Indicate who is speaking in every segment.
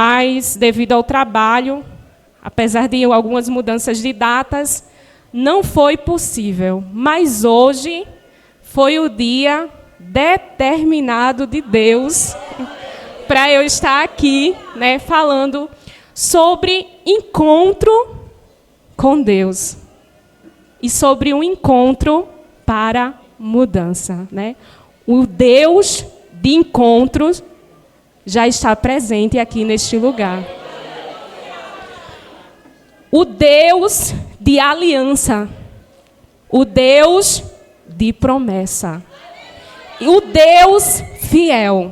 Speaker 1: mas devido ao trabalho, apesar de algumas mudanças de datas, não foi possível. Mas hoje foi o dia determinado de Deus para eu estar aqui, né, falando sobre encontro com Deus e sobre um encontro para mudança, né? O Deus de encontros já está presente aqui neste lugar. O Deus de aliança, o Deus de promessa, o Deus fiel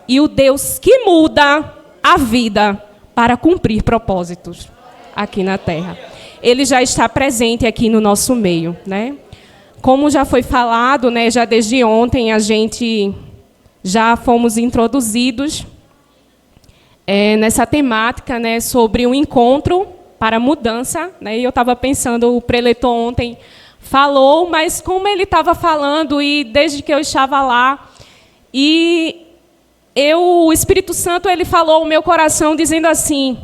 Speaker 1: e o Deus que muda a vida para cumprir propósitos aqui na terra. Ele já está presente aqui no nosso meio, né? Como já foi falado, né, já desde ontem a gente já fomos introduzidos nessa temática, né, sobre um encontro para mudança, né? E eu estava pensando, o preletor ontem falou, mas como ele estava falando e desde que eu estava lá, e o Espírito Santo ele falou ao meu coração dizendo assim: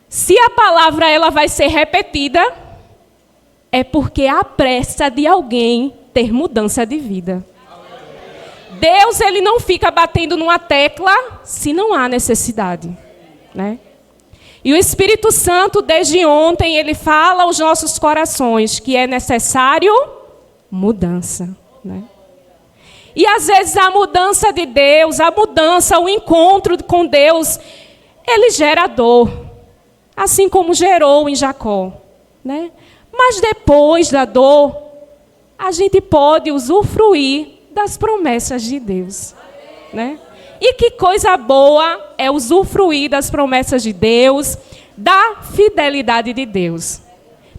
Speaker 1: se a palavra ela vai ser repetida, é porque há pressa de alguém ter mudança de vida. Deus ele não fica batendo numa tecla se não há necessidade, né? E o Espírito Santo, desde ontem, ele fala aos nossos corações que é necessário mudança, né? E às vezes a mudança de Deus, a mudança, o encontro com Deus, ele gera dor, assim como gerou em Jacó, né? Mas depois da dor, a gente pode usufruir das promessas de Deus, né? E que coisa boa é usufruir das promessas de Deus, da fidelidade de Deus.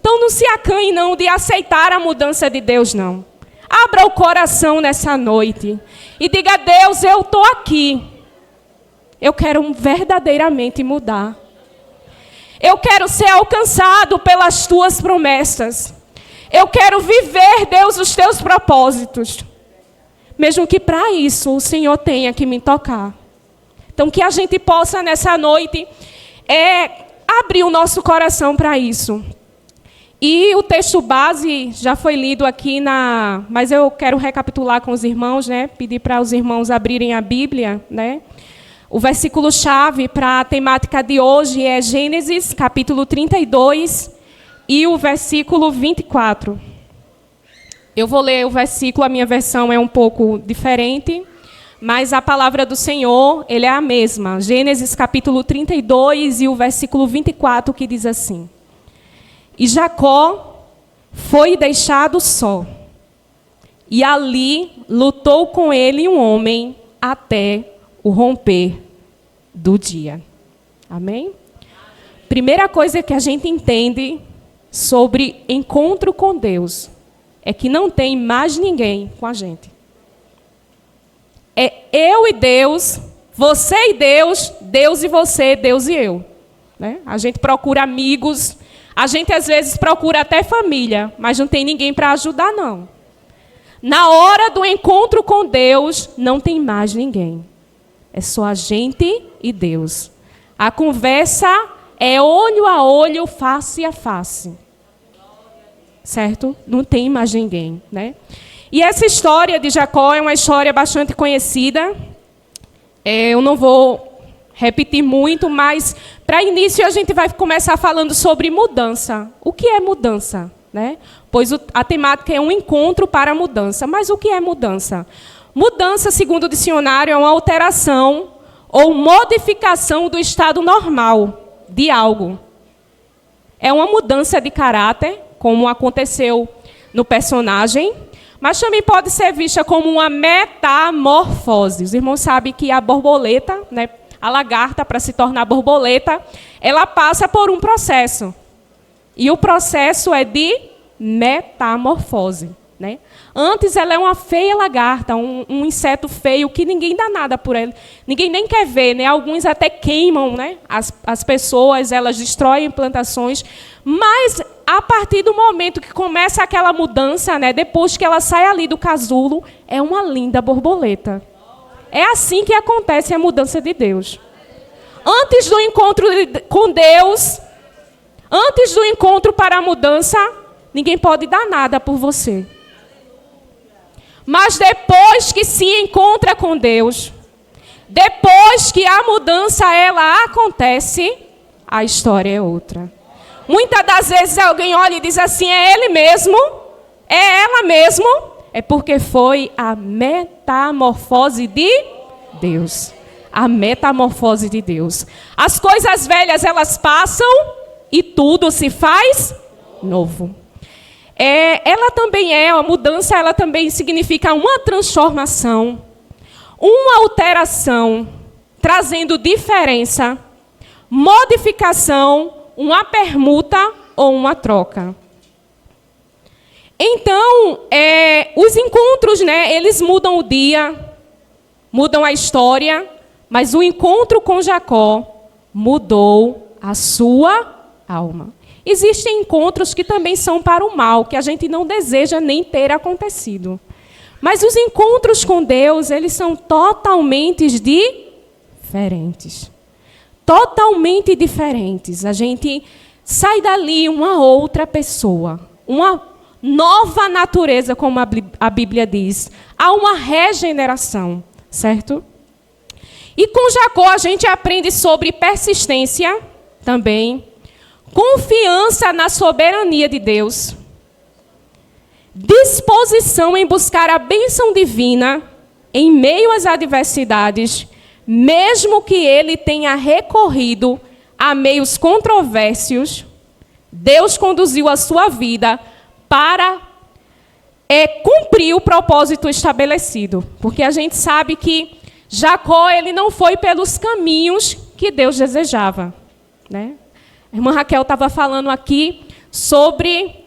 Speaker 1: Então não se acanhe não de aceitar a mudança de Deus, não. Abra o coração nessa noite e diga: Deus, eu estou aqui. Eu quero verdadeiramente mudar. Eu quero ser alcançado pelas tuas promessas. Eu quero viver, Deus, os teus propósitos. Mesmo que para isso o Senhor tenha que me tocar. Então, que a gente possa, nessa noite, abrir o nosso coração para isso. E o texto base já foi lido aqui, mas eu quero recapitular com os irmãos, né? Pedir para os irmãos abrirem a Bíblia, né? O versículo-chave para a temática de hoje é Gênesis, capítulo 32, e o versículo 24. Eu vou ler o versículo, a minha versão é um pouco diferente, mas a palavra do Senhor, ele é a mesma. Gênesis, capítulo 32, e o versículo 24, que diz assim: E Jacó foi deixado só, e ali lutou com ele um homem até o romper do dia. Amém? Primeira coisa que a gente entende sobre encontro com Deus é que não tem mais ninguém com a gente. É eu e Deus, você e Deus, Deus e você, Deus e eu, né? A gente procura amigos, a gente às vezes procura até família, mas não tem ninguém para ajudar, não. Na hora do encontro com Deus, não tem mais ninguém. É só a gente e Deus. A conversa é olho a olho, face a face. Certo? Não tem mais ninguém, né? E essa história de Jacó é uma história bastante conhecida. Eu não vou repetir muito, mas para início a gente vai começar falando sobre mudança. O que é mudança, né? Pois a temática é um encontro para a mudança. Mas o que é mudança? Mudança, segundo o dicionário, é uma alteração ou modificação do estado normal de algo. É uma mudança de caráter, como aconteceu no personagem, mas também pode ser vista como uma metamorfose. Os irmãos sabem que a borboleta, né, a lagarta, para se tornar borboleta, ela passa por um processo. E o processo é de metamorfose, né? Antes ela é uma feia lagarta, um inseto feio que ninguém dá nada por ele. Ninguém nem quer ver, né? Alguns até queimam, né? As pessoas, elas destroem plantações. Mas a partir do momento que começa aquela mudança, né? Depois que ela sai ali do casulo, é uma linda borboleta. É assim que acontece a mudança de Deus. Antes do encontro com Deus, antes do encontro para a mudança, ninguém pode dar nada por você. Mas depois que se encontra com Deus, depois que a mudança ela acontece, a história é outra. Muitas das vezes alguém olha e diz assim, é ele mesmo? É ela mesmo? É porque foi a metamorfose de Deus. A metamorfose de Deus. As coisas velhas, elas passam e tudo se faz novo. Ela também a mudança, ela também significa uma transformação, uma alteração, trazendo diferença, modificação, uma permuta ou uma troca. Então, os encontros, né, eles mudam o dia, mudam a história, mas o encontro com Jacó mudou a sua alma. Existem encontros que também são para o mal, que a gente não deseja nem ter acontecido. Mas os encontros com Deus, eles são totalmente diferentes. Totalmente diferentes. A gente sai dali uma outra pessoa, uma nova natureza, como a Bíblia diz. Há uma regeneração, certo? E com Jacó a gente aprende sobre persistência também, confiança na soberania de Deus, disposição em buscar a bênção divina em meio às adversidades, mesmo que ele tenha recorrido a meios controversos. Deus conduziu a sua vida para cumprir o propósito estabelecido. Porque a gente sabe que Jacó ele não foi pelos caminhos que Deus desejava, né? A irmã Raquel estava falando aqui sobre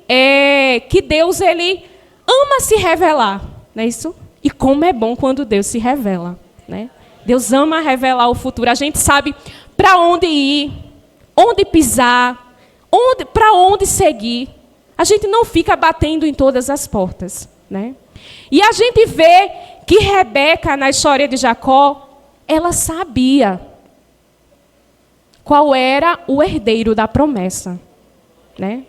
Speaker 1: que Deus ele ama se revelar, não é isso? E como é bom quando Deus se revela, né? Deus ama revelar o futuro. A gente sabe para onde ir, onde pisar, para onde seguir. A gente não fica batendo em todas as portas, né? E a gente vê que Rebeca, na história de Jacó, ela sabia qual era o herdeiro da promessa, né?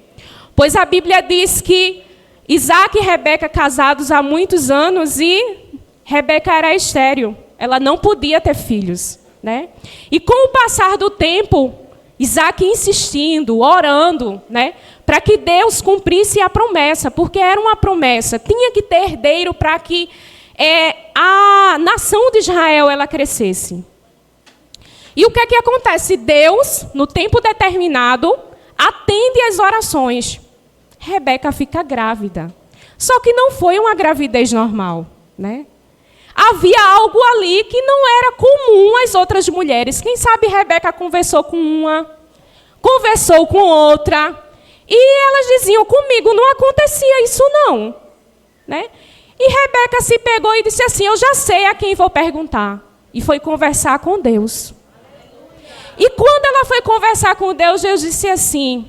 Speaker 1: Pois a Bíblia diz que Isaac e Rebeca casados há muitos anos e Rebeca era estéril. Ela não podia ter filhos, né? E com o passar do tempo, Isaac insistindo, orando, né, para que Deus cumprisse a promessa, porque era uma promessa. Tinha que ter herdeiro para que a nação de Israel ela crescesse. E o que é que acontece? Deus, no tempo determinado, atende às orações. Rebeca fica grávida. Só que não foi uma gravidez normal, né? Havia algo ali que não era comum às outras mulheres. Quem sabe Rebeca conversou com uma, conversou com outra, e elas diziam, comigo não acontecia isso não, né? E Rebeca se pegou e disse assim, eu já sei a quem vou perguntar. E foi conversar com Deus. E quando ela foi conversar com Deus, Deus disse assim,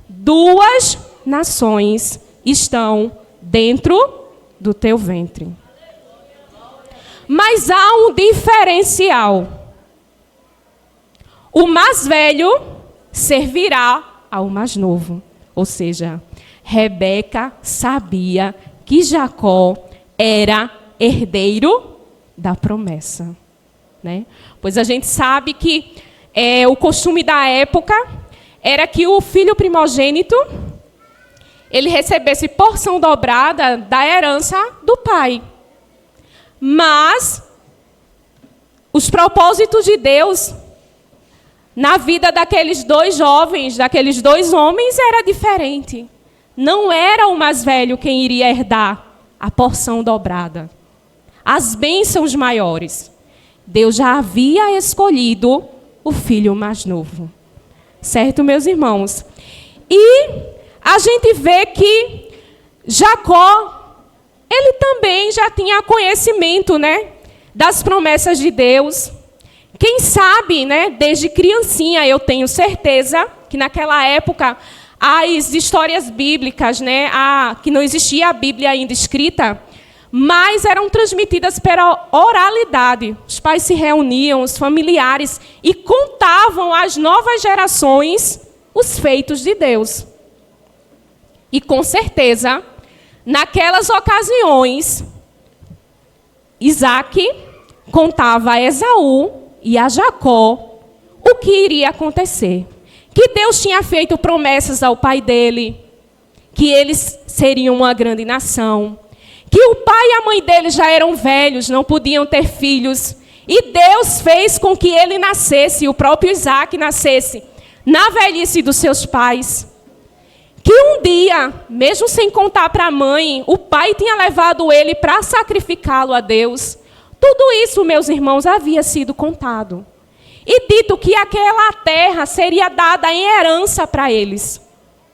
Speaker 1: 2 nações estão dentro do teu ventre. Mas há um diferencial. O mais velho servirá ao mais novo. Ou seja, Rebeca sabia que Jacó era herdeiro da promessa, né? Pois a gente sabe que o costume da época era que o filho primogênito ele recebesse porção dobrada da herança do pai. Mas os propósitos de Deus na vida daqueles 2 jovens, daqueles 2 homens, era diferente. Não era o mais velho quem iria herdar a porção dobrada, as bênçãos maiores. Deus já havia escolhido o filho mais novo. Certo, meus irmãos? E a gente vê que Jacó, ele também já tinha conhecimento, né, das promessas de Deus. Quem sabe, né, desde criancinha, eu tenho certeza que naquela época as histórias bíblicas, né, que não existia a Bíblia ainda escrita, mas eram transmitidas pela oralidade. Os pais se reuniam, os familiares, e contavam às novas gerações os feitos de Deus. E com certeza, naquelas ocasiões, Isaac contava a Esaú e a Jacó o que iria acontecer. Que Deus tinha feito promessas ao pai dele, que eles seriam uma grande nação, que o pai e a mãe dele já eram velhos, não podiam ter filhos, e Deus fez com que ele nascesse, o próprio Isaac nascesse, na velhice dos seus pais. Que um dia, mesmo sem contar para a mãe, o pai tinha levado ele para sacrificá-lo a Deus. Tudo isso, meus irmãos, havia sido contado. E dito que aquela terra seria dada em herança para eles,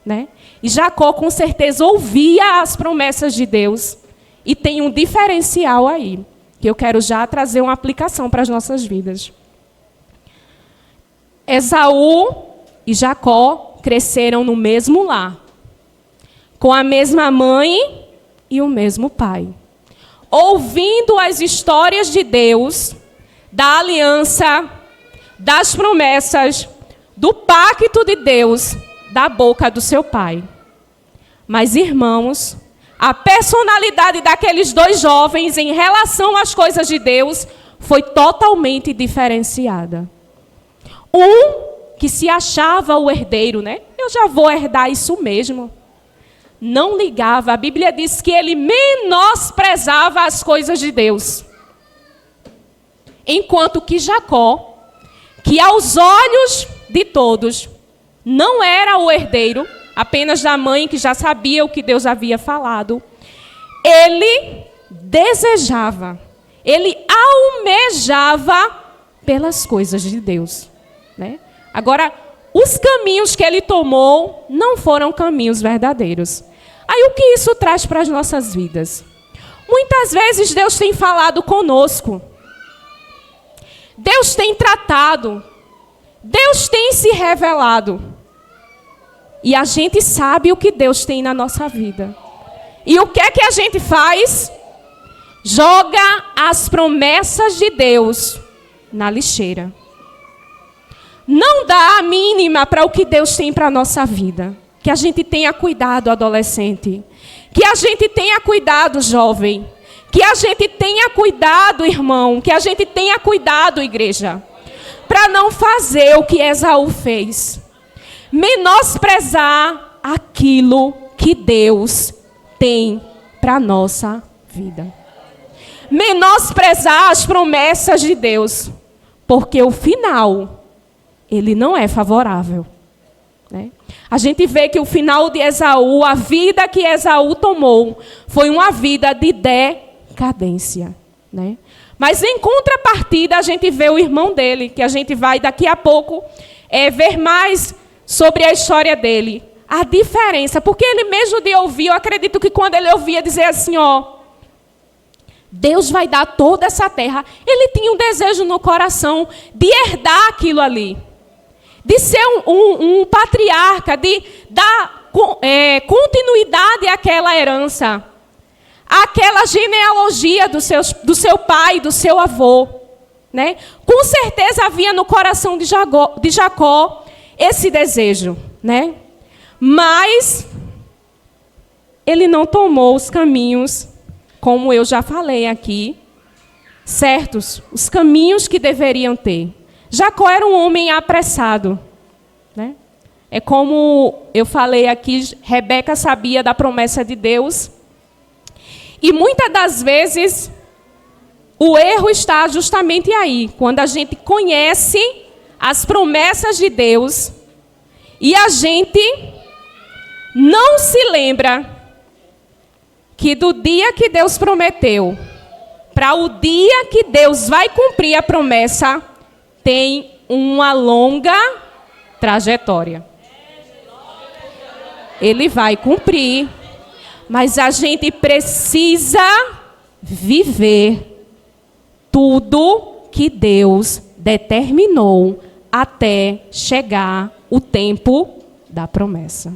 Speaker 1: né? E Jacó, com certeza, ouvia as promessas de Deus. E tem um diferencial aí, que eu quero já trazer uma aplicação para as nossas vidas. Esaú e Jacó cresceram no mesmo lar, com a mesma mãe e o mesmo pai. Ouvindo as histórias de Deus, da aliança, das promessas, do pacto de Deus, da boca do seu pai. Mas, irmãos, a personalidade daqueles dois jovens em relação às coisas de Deus foi totalmente diferenciada. Um que se achava o herdeiro, né? Eu já vou herdar isso mesmo. Não ligava. A Bíblia diz que ele menosprezava as coisas de Deus. Enquanto que Jacó, que aos olhos de todos não era o herdeiro, apenas da mãe que já sabia o que Deus havia falado, ele desejava, ele almejava pelas coisas de Deus, né? Agora, os caminhos que ele tomou não foram caminhos verdadeiros. Aí o que isso traz para as nossas vidas? Muitas vezes Deus tem falado conosco, Deus tem tratado, Deus tem se revelado. E a gente sabe o que Deus tem na nossa vida. E o que é que a gente faz? Joga as promessas de Deus na lixeira. Não dá a mínima para o que Deus tem para a nossa vida. Que a gente tenha cuidado, adolescente. Que a gente tenha cuidado, jovem. Que a gente tenha cuidado, irmão. Que a gente tenha cuidado, igreja. Para não fazer o que Esaú fez. Menosprezar aquilo que Deus tem para a nossa vida. Menosprezar as promessas de Deus. Porque o final, ele não é favorável, né? A gente vê que o final de Esaú, a vida que Esaú tomou, foi uma vida de decadência, né? Mas em contrapartida, a gente vê o irmão dele, que a gente vai daqui a pouco ver mais sobre a história dele. A diferença, porque ele mesmo de ouvir, eu acredito que quando ele ouvia dizer assim, ó, Deus vai dar toda essa terra, ele tinha um desejo no coração de herdar aquilo ali. De ser um patriarca, de dar continuidade àquela herança. Àquela genealogia do seu pai, do seu avô, né? Com certeza havia no coração de Jacó esse desejo, né? Mas ele não tomou os caminhos, como eu já falei aqui, certos, os caminhos que deveriam ter. Jacó era um homem apressado, né? É como eu falei aqui, Rebeca sabia da promessa de Deus. E muitas das vezes, o erro está justamente aí, quando a gente conhece as promessas de Deus e a gente não se lembra que do dia que Deus prometeu para o dia que Deus vai cumprir a promessa, tem uma longa trajetória. Ele vai cumprir, mas a gente precisa viver tudo que Deus determinou até chegar o tempo da promessa.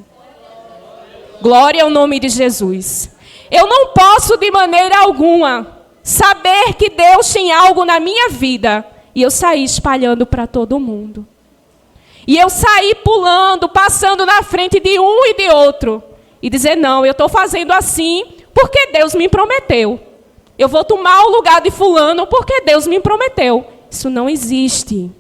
Speaker 1: Glória ao nome de Jesus. Eu não posso, de maneira alguma, saber que Deus tem algo na minha vida e eu sair espalhando para todo mundo. E eu sair pulando, passando na frente de um e de outro. E dizer, não, eu estou fazendo assim porque Deus me prometeu. Eu vou tomar o lugar de fulano porque Deus me prometeu. Isso não existe.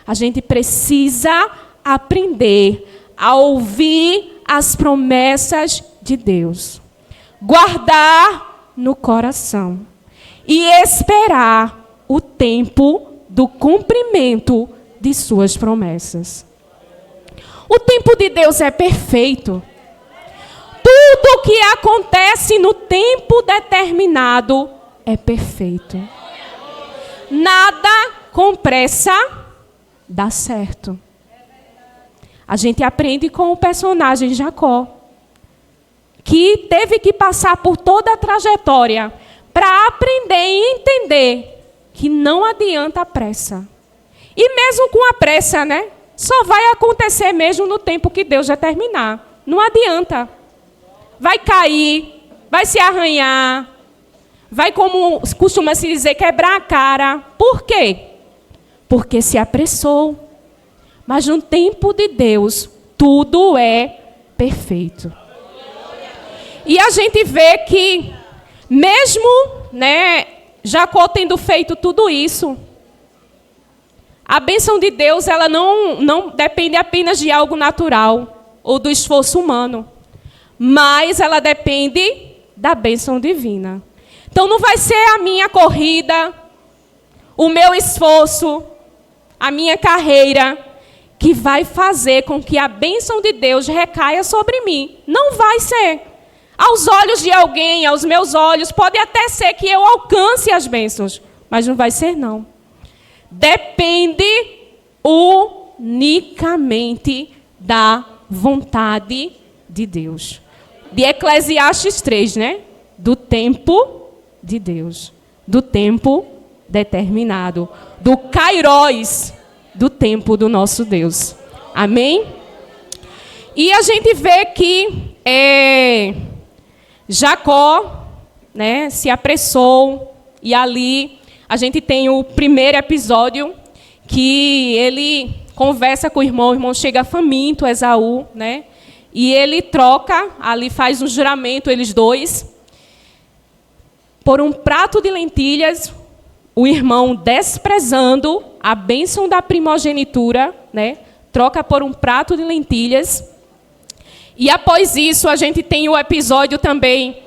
Speaker 1: A gente precisa aprender a ouvir as promessas de Deus. Guardar no coração. E esperar o tempo do cumprimento de suas promessas. O tempo de Deus é perfeito. Tudo o que acontece no tempo determinado é perfeito. Nada com pressa dá certo. A gente aprende com o personagem Jacó, que teve que passar por toda a trajetória para aprender e entender que não adianta a pressa. E mesmo com a pressa, né? Só vai acontecer mesmo no tempo que Deus determinar. Não adianta. Vai cair, vai se arranhar, vai, como costuma se dizer, quebrar a cara. Por quê? Porque se apressou. Mas no tempo de Deus, tudo é perfeito. E a gente vê que, mesmo, né, Jacó tendo feito tudo isso, a bênção de Deus, ela não depende apenas de algo natural ou do esforço humano, mas ela depende da bênção divina. Então não vai ser a minha corrida, o meu esforço, a minha carreira, que vai fazer com que a bênção de Deus recaia sobre mim. Não vai ser. Aos olhos de alguém, aos meus olhos, pode até ser que eu alcance as bênçãos, mas não vai ser, não. Depende unicamente da vontade de Deus. De Eclesiastes 3, né? Do tempo de Deus. Do tempo determinado. Do kairos, do tempo do nosso Deus. Amém? E a gente vê que Jacó, né, se apressou, e ali a gente tem o primeiro episódio que ele conversa com o irmão chega faminto, Esaú, né? E ele troca, ali faz um juramento, eles dois, por um prato de lentilhas, o irmão desprezando a bênção da primogenitura, né? Troca por um prato de lentilhas. E após isso, a gente tem o episódio também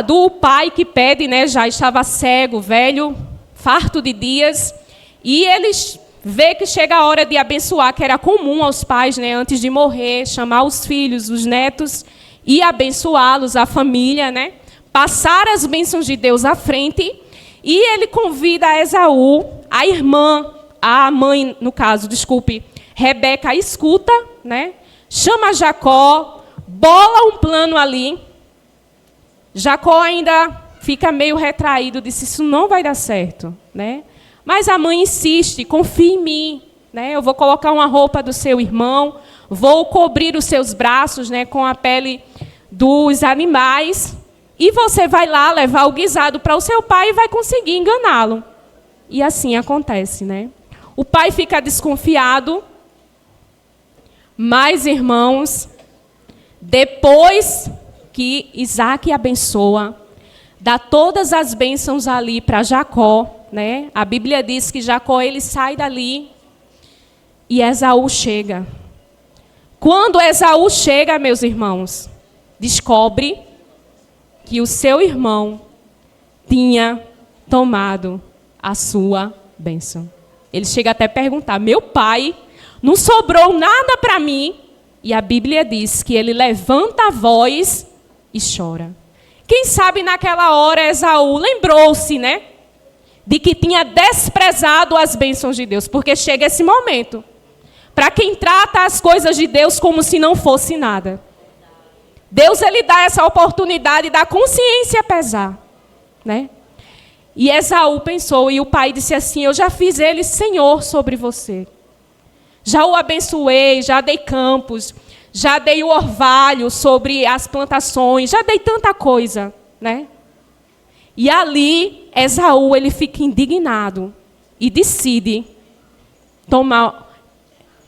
Speaker 1: do pai que pede, né? Já estava cego, velho, farto de dias, e eles vê que chega a hora de abençoar, que era comum aos pais, né? Antes de morrer, chamar os filhos, os netos, e abençoá-los, a família, né? Passar as bênçãos de Deus à frente. E ele convida a Esaú, a irmã, a mãe, no caso, desculpe, Rebeca, escuta, né? Chama Jacó, bola um plano ali. Jacó ainda fica meio retraído, disse, isso não vai dar certo, né? Mas a mãe insiste, confia em mim, né? Eu vou colocar uma roupa do seu irmão, vou cobrir os seus braços, né, com a pele dos animais, e você vai lá levar o guisado para o seu pai e vai conseguir enganá-lo. E assim acontece, né? O pai fica desconfiado, mas, irmãos, depois que Isaac abençoa, dá todas as bênçãos ali para Jacó, né? A Bíblia diz que Jacó ele sai dali e Esaú chega. Quando Esaú chega, meus irmãos, descobre que o seu irmão tinha tomado a sua bênção. Ele chega até a perguntar, meu pai, não sobrou nada para mim? E a Bíblia diz que ele levanta a voz e chora. Quem sabe naquela hora Esaú lembrou-se, né? De que tinha desprezado as bênçãos de Deus. Porque chega esse momento. Para quem trata as coisas de Deus como se não fosse nada. Deus, ele dá essa oportunidade da consciência pesar, né? E Esaú pensou, e o pai disse assim, eu já fiz ele senhor sobre você. Já o abençoei, já dei campos, já dei o orvalho sobre as plantações, já dei tanta coisa, né? E ali, Esaú, ele fica indignado e decide tomar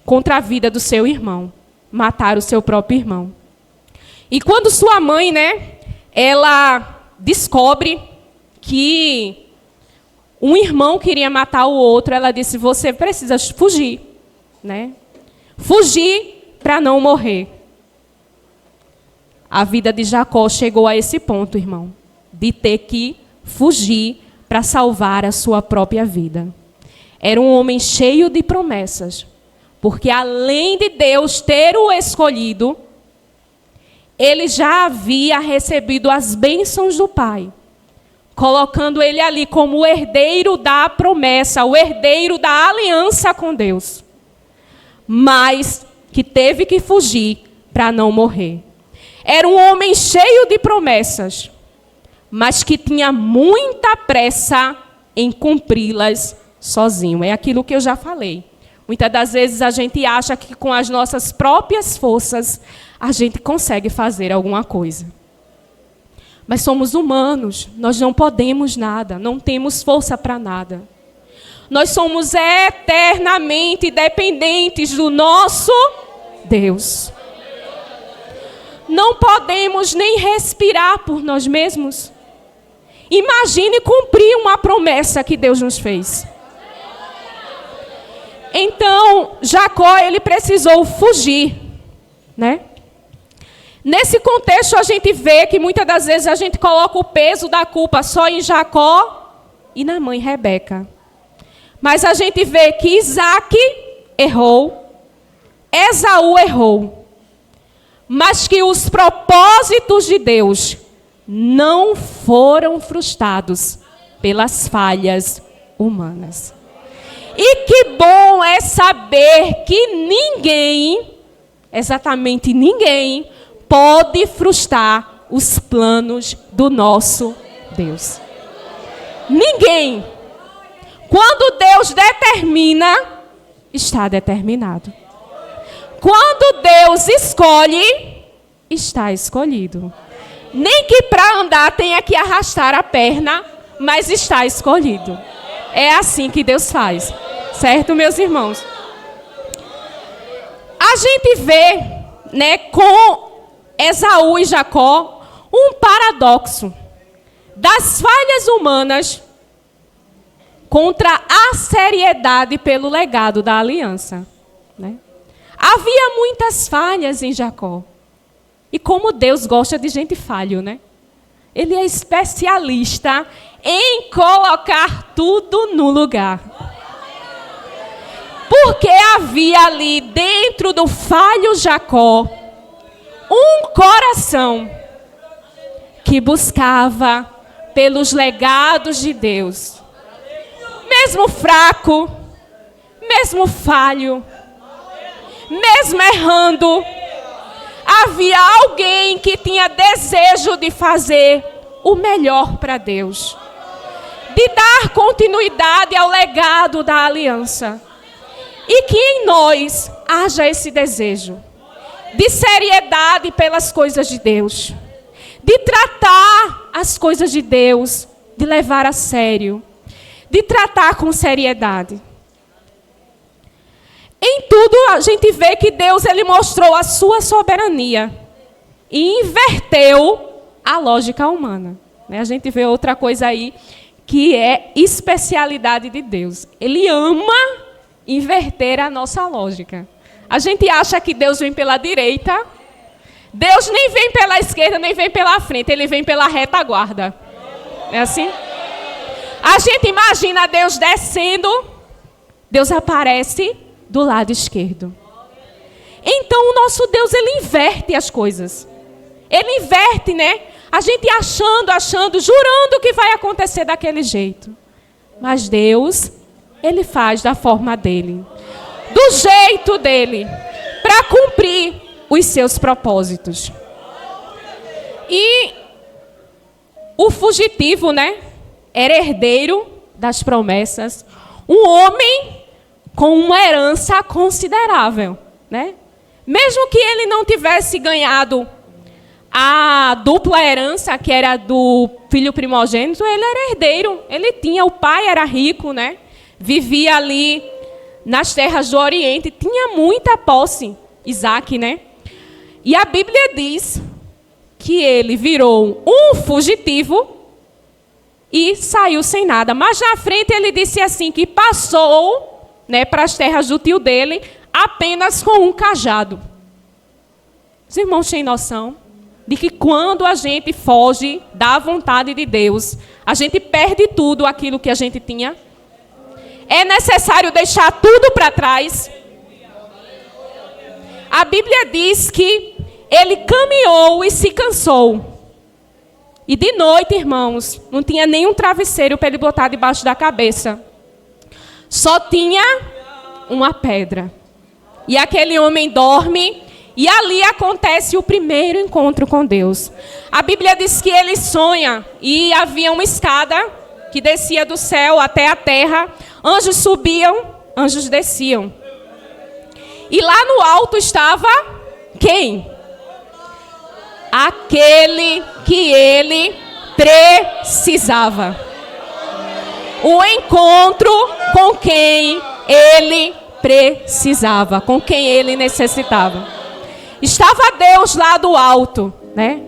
Speaker 1: contra a vida do seu irmão, matar o seu próprio irmão. E quando sua mãe, né, ela descobre que um irmão queria matar o outro, ela disse: você precisa fugir, né? Fugir para não morrer. A vida de Jacó chegou a esse ponto, irmão, de ter que fugir para salvar a sua própria vida. Era um homem cheio de promessas, porque além de Deus ter o escolhido, ele já havia recebido as bênçãos do Pai, colocando ele ali como o herdeiro da promessa, o herdeiro da aliança com Deus. Mas que teve que fugir para não morrer. Era um homem cheio de promessas, mas que tinha muita pressa em cumpri-las sozinho. É aquilo que eu já falei. Muitas das vezes a gente acha que com as nossas próprias forças a gente consegue fazer alguma coisa. Mas somos humanos, nós não podemos nada, não temos força para nada. Nós somos eternamente dependentes do nosso Deus. Não podemos nem respirar por nós mesmos. Imagine cumprir uma promessa que Deus nos fez. Então, Jacó, ele precisou fugir, né? Nesse contexto, a gente vê que muitas das vezes a gente coloca o peso da culpa só em Jacó e na mãe Rebeca. Mas a gente vê que Isaac errou, Esaú errou, mas que os propósitos de Deus não foram frustrados pelas falhas humanas. E que bom é saber que ninguém, exatamente ninguém, pode frustrar os planos do nosso Deus. Ninguém. Quando Deus determina, está determinado. Quando Deus escolhe, está escolhido. Nem que para andar tenha que arrastar a perna, mas está escolhido. É assim que Deus faz. Certo, meus irmãos? A gente vê, né, com Esaú e Jacó, um paradoxo das falhas humanas contra a seriedade pelo legado da aliança, né? Havia muitas falhas em Jacó. E como Deus gosta de gente falho, né? Ele é especialista em colocar tudo no lugar. Porque havia ali dentro do falho Jacó um coração que buscava pelos legados de Deus. Mesmo fraco, mesmo falho, mesmo errando, havia alguém que tinha desejo de fazer o melhor para Deus, de dar continuidade ao legado da aliança. E que em nós haja esse desejo de seriedade pelas coisas de Deus, de tratar as coisas de Deus, de levar a sério, de tratar com seriedade. Em tudo a gente vê que Deus ele mostrou a sua soberania e inverteu a lógica humana. A gente vê outra coisa aí que é especialidade de Deus. Ele ama inverter a nossa lógica. A gente acha que Deus vem pela direita. Deus nem vem pela esquerda, nem vem pela frente. Ele vem pela retaguarda. É assim? A gente imagina Deus descendo. Deus aparece do lado esquerdo. Então o nosso Deus, ele inverte as coisas. Ele inverte, né? A gente achando, jurando que vai acontecer daquele jeito. Mas Deus, ele faz da forma dele, do jeito dele, para cumprir os seus propósitos. E o fugitivo, né, era herdeiro das promessas, um homem com uma herança considerável, né? Mesmo que ele não tivesse ganhado a dupla herança, que era do filho primogênito, ele era herdeiro. Ele tinha, o pai era rico, né? Vivia ali nas terras do Oriente, tinha muita posse, Isaac, né? E a Bíblia diz que ele virou um fugitivo e saiu sem nada. Mas na frente ele disse assim, que passou, né, para as terras do tio dele apenas com um cajado. Os irmãos têm noção de que quando a gente foge da vontade de Deus, a gente perde tudo aquilo que a gente tinha? É necessário deixar tudo para trás. A Bíblia diz que ele caminhou e se cansou. E de noite, irmãos, não tinha nenhum travesseiro para ele botar debaixo da cabeça. Só tinha uma pedra. E aquele homem dorme, e ali acontece o primeiro encontro com Deus. A Bíblia diz que ele sonha, e havia uma escada que descia do céu até a terra. Anjos subiam, anjos desciam. E lá no alto estava quem? Aquele que ele precisava. O encontro com quem ele precisava, com quem ele necessitava. Estava Deus lá do alto, né?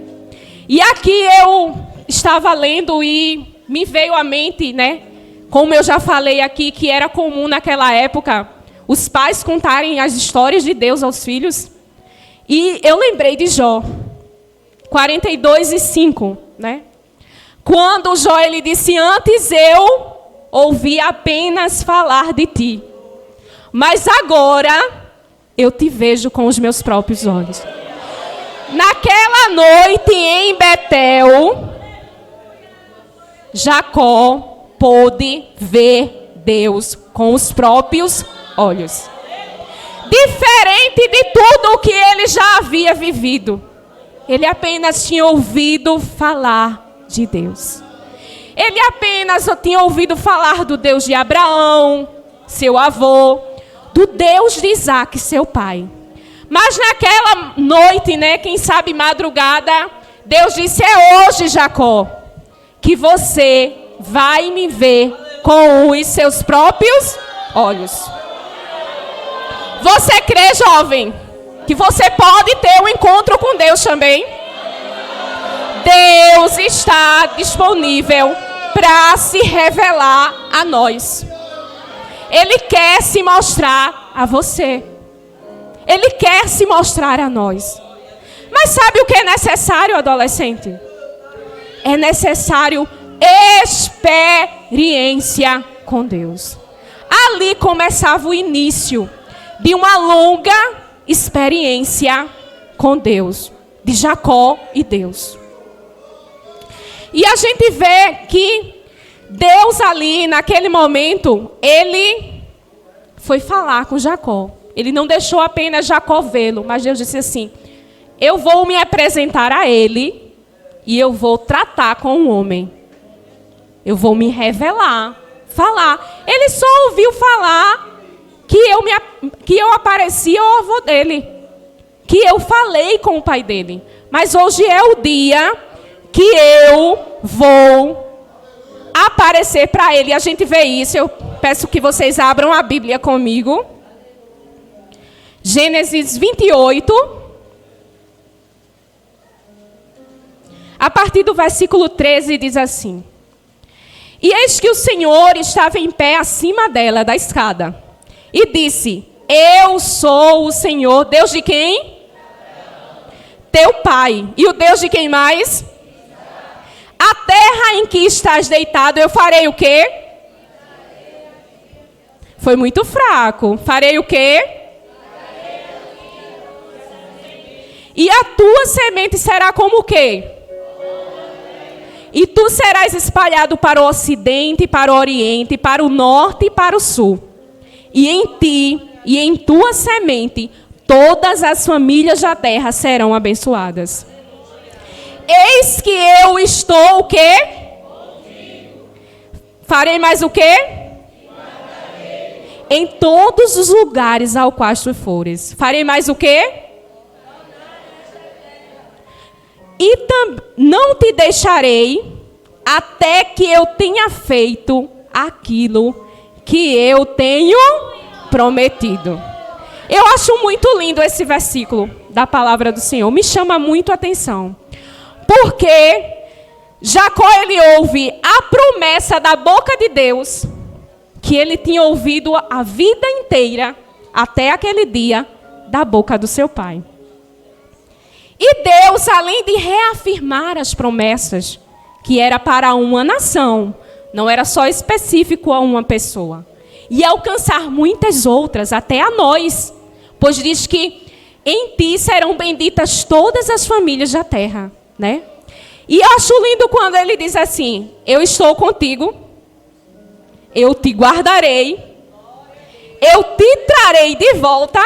Speaker 1: E aqui eu estava lendo e me veio à mente, né? Como eu já falei aqui, que era comum naquela época os pais contarem as histórias de Deus aos filhos. E eu lembrei de Jó, 42:5, né? Quando Jó, ele disse, antes eu ouvi apenas falar de ti, mas agora eu te vejo com os meus próprios olhos. Naquela noite em Betel, Jacó pôde ver Deus com os próprios olhos. Diferente de tudo o que ele já havia vivido. Ele apenas tinha ouvido falar de Deus. Ele apenas tinha ouvido falar do Deus de Abraão, seu avô, do Deus de Isaac, seu pai. Mas naquela noite, né, quem sabe madrugada, Deus disse, é hoje, Jacó, que você vai me ver com os seus próprios olhos. Você crê, jovem, que você pode ter um encontro com Deus também? Deus está disponível para se revelar a nós. Ele quer se mostrar a você. Ele quer se mostrar a nós. Mas sabe o que é necessário, adolescente? É necessário experiência com Deus. Ali começava o início de uma longa experiência com Deus, de Jacó e Deus. E a gente vê que Deus ali, naquele momento, ele foi falar com Jacó. Ele não deixou apenas Jacó vê-lo, mas Deus disse assim, eu vou me apresentar a ele e eu vou tratar com o homem. Eu vou me revelar, falar. Ele só ouviu falar que eu apareci ao avô dele, que eu falei com o pai dele. Mas hoje é o dia que eu vou aparecer para ele. A gente vê isso. Eu peço que vocês abram a Bíblia comigo. Gênesis 28. A partir do versículo 13 diz assim. E eis que o Senhor estava em pé acima dela, da escada. E disse, eu sou o Senhor, Deus de quem? Teu pai. E o Deus de quem mais? A terra em que estás deitado, eu farei o quê? Foi muito fraco. Farei o quê? E a tua semente será como o quê? E tu serás espalhado para o ocidente, para o oriente, para o norte e para o sul. E em ti e em tua semente, todas as famílias da terra serão abençoadas. Eis que eu estou o quê? Farei mais o quê? Em todos os lugares ao qual tu fores. Farei mais o quê? não te deixarei até que eu tenha feito aquilo que eu tenho prometido. Eu acho muito lindo esse versículo da palavra do Senhor. Me chama muito a atenção. Porque Jacó, ele ouve a promessa da boca de Deus, que ele tinha ouvido a vida inteira, até aquele dia, da boca do seu pai. E Deus, além de reafirmar as promessas, que era para uma nação, não era só específico a uma pessoa, e alcançar muitas outras, até a nós, pois diz que em ti serão benditas todas as famílias da terra, né? E eu acho lindo quando ele diz assim: eu estou contigo, eu te guardarei, eu te trarei de volta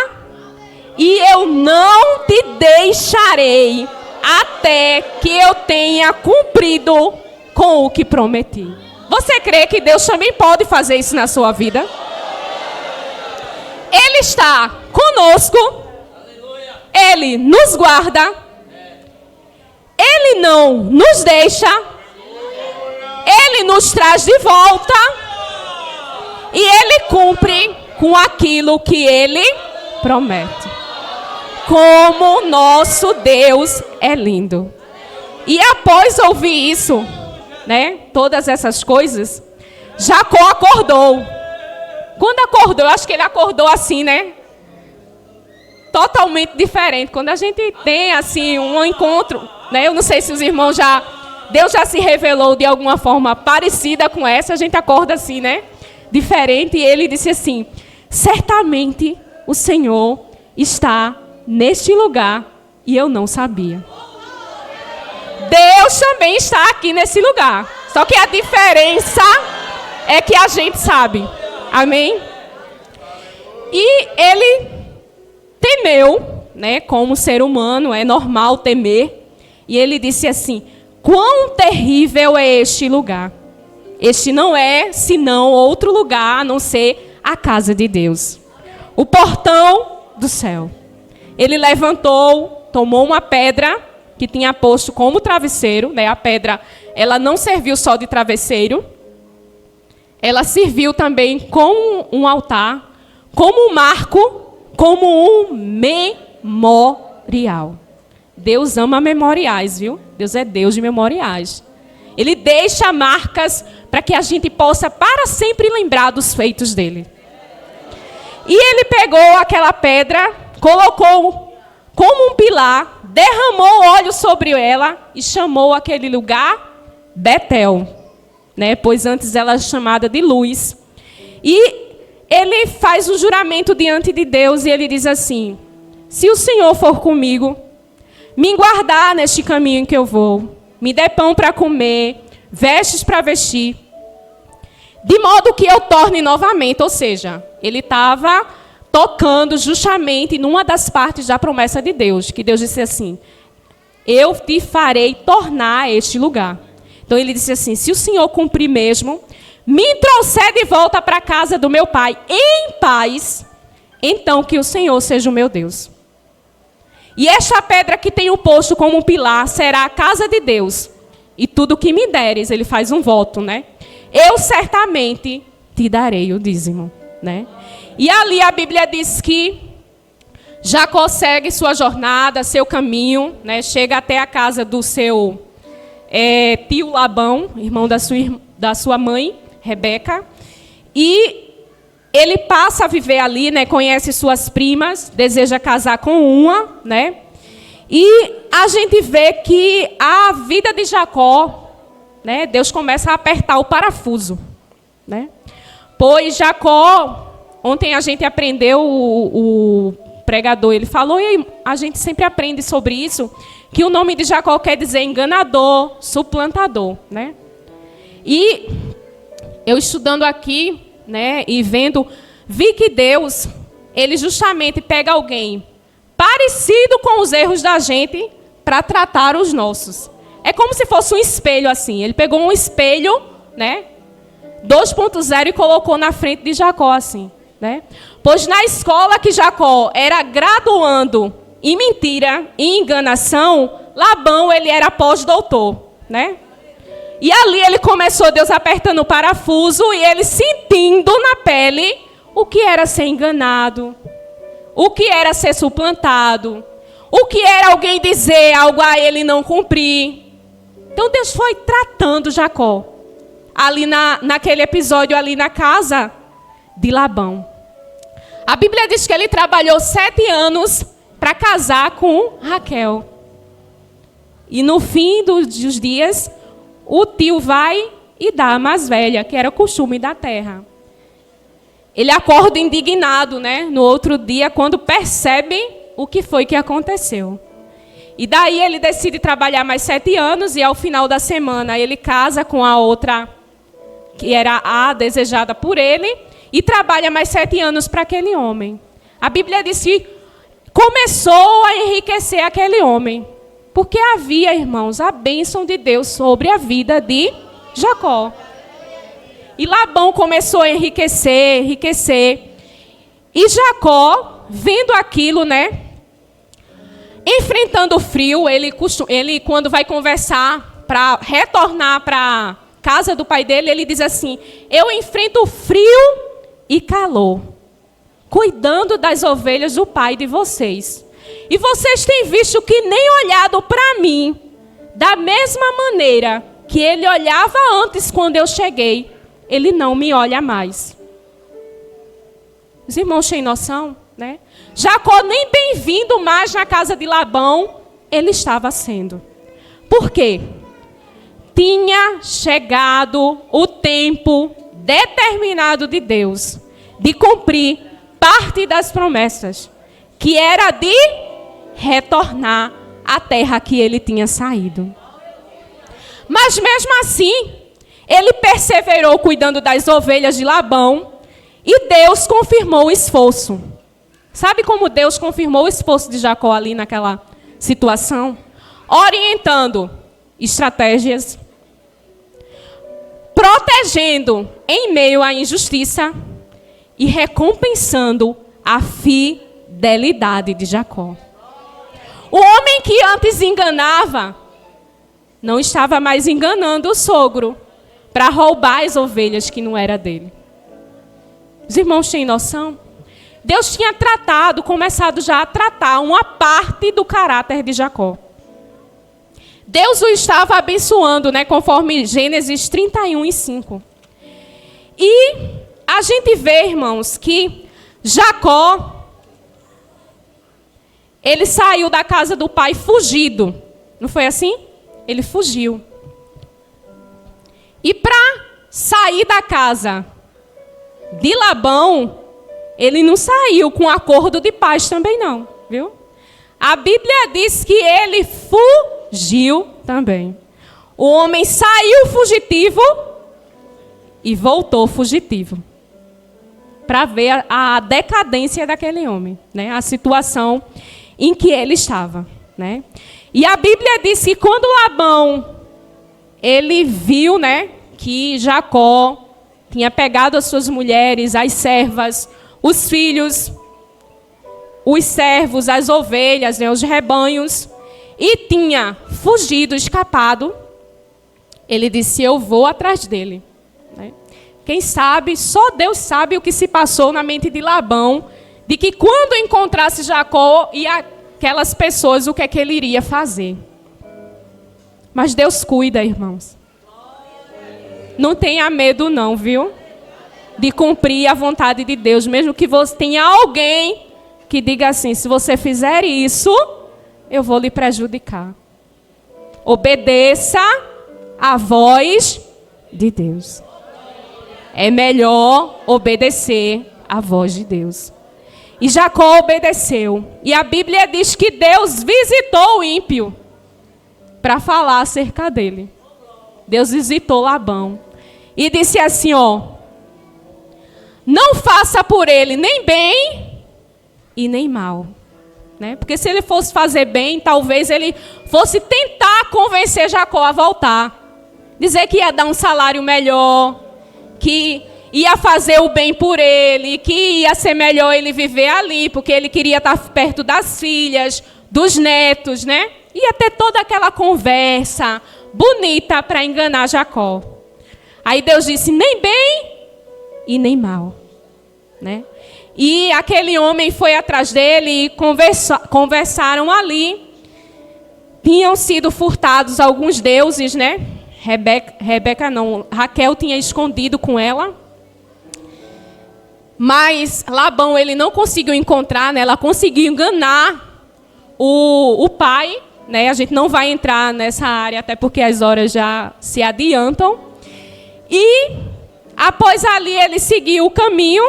Speaker 1: e eu não te deixarei até que eu tenha cumprido com o que prometi. Você crê que Deus também pode fazer isso na sua vida? Ele está conosco, Ele nos guarda, Ele não nos deixa, Ele nos traz de volta e Ele cumpre com aquilo que Ele promete. Como nosso Deus é lindo. E após ouvir isso, né, todas essas coisas, Jacó acordou. Quando acordou, eu acho que ele acordou assim, né? Totalmente diferente. Quando a gente tem assim um encontro, né? Eu não sei se os irmãos Deus já se revelou de alguma forma parecida com essa, a gente acorda assim, né? Diferente. E ele disse assim: certamente o Senhor está neste lugar e eu não sabia. Deus também está aqui nesse lugar. Só que a diferença é que a gente sabe. Amém? E ele temeu, né? Como ser humano, é normal temer. E ele disse assim: quão terrível é este lugar. Este não é senão outro lugar a não ser a casa de Deus, o portão do céu. Ele levantou, tomou uma pedra que tinha posto como travesseiro, né? A pedra, ela não serviu só de travesseiro, ela serviu também como um altar, como um marco, como um memorial. Deus ama memoriais, viu? Deus é Deus de memoriais. Ele deixa marcas para que a gente possa para sempre lembrar dos feitos dele. E ele pegou aquela pedra, colocou como um pilar, derramou óleo sobre ela e chamou aquele lugar Betel, né? Pois antes ela era chamada de Luz. E ele faz um juramento diante de Deus e ele diz assim: se o Senhor for comigo, me guardar neste caminho em que eu vou, me dê pão para comer, vestes para vestir, de modo que eu torne novamente. Ou seja, ele estava tocando justamente numa das partes da promessa de Deus, que Deus disse assim: eu te farei tornar este lugar. Então ele disse assim: se o Senhor cumprir mesmo, me trouxer de volta para a casa do meu pai em paz, então que o Senhor seja o meu Deus. E esta pedra que tenho posto como um pilar será a casa de Deus. E tudo que me deres, ele faz um voto, né? Eu certamente te darei o dízimo, né? E ali a Bíblia diz que Jacó segue sua jornada, seu caminho, né? Chega até a casa do seu tio Labão, irmão da sua mãe, Rebeca. E ele passa a viver ali, né? Conhece suas primas, deseja casar com uma, né? E a gente vê que a vida de Jacó, né? Deus começa a apertar o parafuso, né? Pois Jacó, ontem a gente aprendeu, o pregador, ele falou, e a gente sempre aprende sobre isso, que o nome de Jacó quer dizer enganador, suplantador, né? E eu estudando aqui, né, e vendo, vi que Deus, ele justamente pega alguém parecido com os erros da gente para tratar os nossos. É como se fosse um espelho assim. Ele pegou um espelho, né, 2.0 e colocou na frente de Jacó assim, né? Pois na escola que Jacó era graduando em mentira e enganação, Labão, ele era pós-doutor, né? E ali ele começou, Deus apertando o parafuso e ele sentindo na pele o que era ser enganado, o que era ser suplantado, o que era alguém dizer algo a ele não cumprir. Então Deus foi tratando Jacó, ali naquele episódio, ali na casa de Labão. A Bíblia diz que ele trabalhou 7 anos para casar com Raquel. E no fim dos dias, o tio vai e dá a mais velha, que era o costume da terra. Ele acorda indignado, né? No outro dia, quando percebe o que foi que aconteceu. E daí ele decide trabalhar mais 7 anos e ao final da semana ele casa com a outra, que era a desejada por ele, e trabalha mais 7 anos para aquele homem. A Bíblia diz que começou a enriquecer aquele homem. Porque havia, irmãos, a bênção de Deus sobre a vida de Jacó. E Labão começou a enriquecer. E Jacó, vendo aquilo, né? Enfrentando o frio, ele quando vai conversar para retornar para a casa do pai dele, ele diz assim: eu enfrento frio e calor, cuidando das ovelhas do pai de vocês. E vocês têm visto que nem olhado para mim, da mesma maneira que ele olhava antes quando eu cheguei, ele não me olha mais. Os irmãos têm noção, né? Jacó nem bem-vindo mais na casa de Labão, ele estava sendo. Por quê? Tinha chegado o tempo determinado de Deus de cumprir parte das promessas, que era de retornar à terra que ele tinha saído. Mas mesmo assim, ele perseverou cuidando das ovelhas de Labão e Deus confirmou o esforço. Sabe como Deus confirmou o esforço de Jacó ali naquela situação? Orientando estratégias, protegendo em meio à injustiça e recompensando a fidelidade de Jacó. O homem que antes enganava, não estava mais enganando o sogro para roubar as ovelhas que não era dele. Os irmãos têm noção? Deus tinha começado já a tratar uma parte do caráter de Jacó. Deus o estava abençoando, né, conforme Gênesis 31:5. E a gente vê, irmãos, que Jacó, ele saiu da casa do pai fugido. Não foi assim? Ele fugiu. E para sair da casa de Labão, ele não saiu com acordo de paz também não, viu? A Bíblia diz que ele fugiu também. O homem saiu fugitivo e voltou fugitivo. Para ver a decadência daquele homem, né? A situação em que ele estava, né? E a Bíblia diz que quando Labão, ele viu, né, que Jacó tinha pegado as suas mulheres, as servas, os filhos, os servos, as ovelhas, né, os rebanhos, e tinha fugido, escapado, ele disse: eu vou atrás dele. Né? Quem sabe, só Deus sabe o que se passou na mente de Labão, de que quando encontrasse Jacó e aquelas pessoas, o que é que ele iria fazer. Mas Deus cuida, irmãos. Não tenha medo não, viu? De cumprir a vontade de Deus, mesmo que você tenha alguém que diga assim: se você fizer isso, eu vou lhe prejudicar. Obedeça a voz de Deus. É melhor obedecer a voz de Deus. E Jacó obedeceu. E a Bíblia diz que Deus visitou o ímpio para falar acerca dele. Deus visitou Labão e disse assim, ó: não faça por ele nem bem e nem mal. Né? Porque se ele fosse fazer bem, talvez ele fosse tentar convencer Jacó a voltar. Dizer que ia dar um salário melhor, que ia fazer o bem por ele, que ia ser melhor ele viver ali, porque ele queria estar perto das filhas, dos netos, né? Ia ter toda aquela conversa bonita para enganar Jacó. Aí Deus disse, nem bem e nem mal, né? E aquele homem foi atrás dele e conversaram ali. Tinham sido furtados alguns deuses, né? Raquel tinha escondido com ela. Mas Labão, ele não conseguiu encontrar, né? Ela conseguiu enganar o pai, né? A gente não vai entrar nessa área, até porque as horas já se adiantam. E após ali ele seguiu o caminho,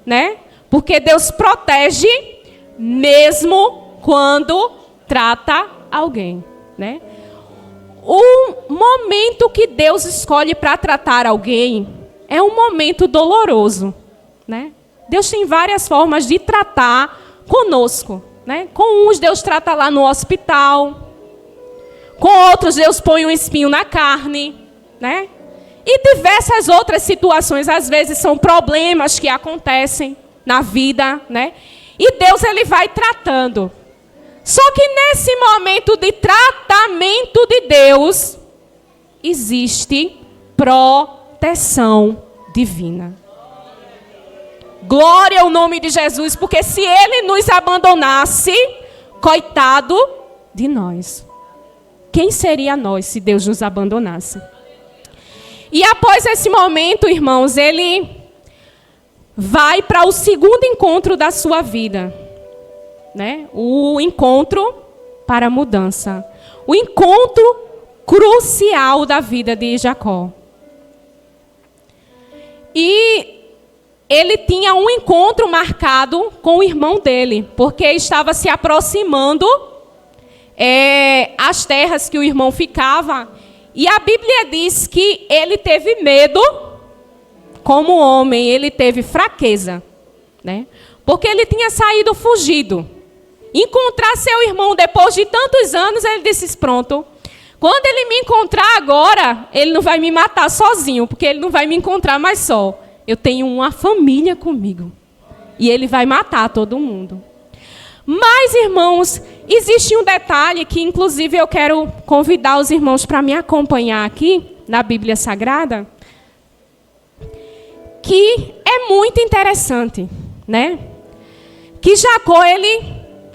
Speaker 1: né? Porque Deus protege mesmo quando trata alguém, né? O momento que Deus escolhe para tratar alguém é um momento doloroso, né? Deus tem várias formas de tratar conosco, né? Com uns Deus trata lá no hospital, com outros Deus põe um espinho na carne, né? E diversas outras situações, às vezes são problemas que acontecem na vida, né? E Deus ele vai tratando. Só que nesse momento de tratamento de Deus, existe proteção divina. Glória ao nome de Jesus, porque se Ele nos abandonasse, coitado de nós. Quem seria nós se Deus nos abandonasse? E após esse momento, irmãos, ele vai para o segundo encontro da sua vida, né? O encontro para a mudança. O encontro crucial da vida de Jacó. E ele tinha um encontro marcado com o irmão dele, porque estava se aproximando as terras que o irmão ficava. E a Bíblia diz que ele teve medo, como homem, ele teve fraqueza, né? Porque ele tinha saído fugido. Encontrar seu irmão depois de tantos anos, ele disse, pronto, quando ele me encontrar agora, ele não vai me matar sozinho, porque ele não vai me encontrar mais só. Eu tenho uma família comigo. E ele vai matar todo mundo. Mas, irmãos, existe um detalhe que, inclusive, eu quero convidar os irmãos para me acompanhar aqui, na Bíblia Sagrada, que é muito interessante, né? Que Jacó, ele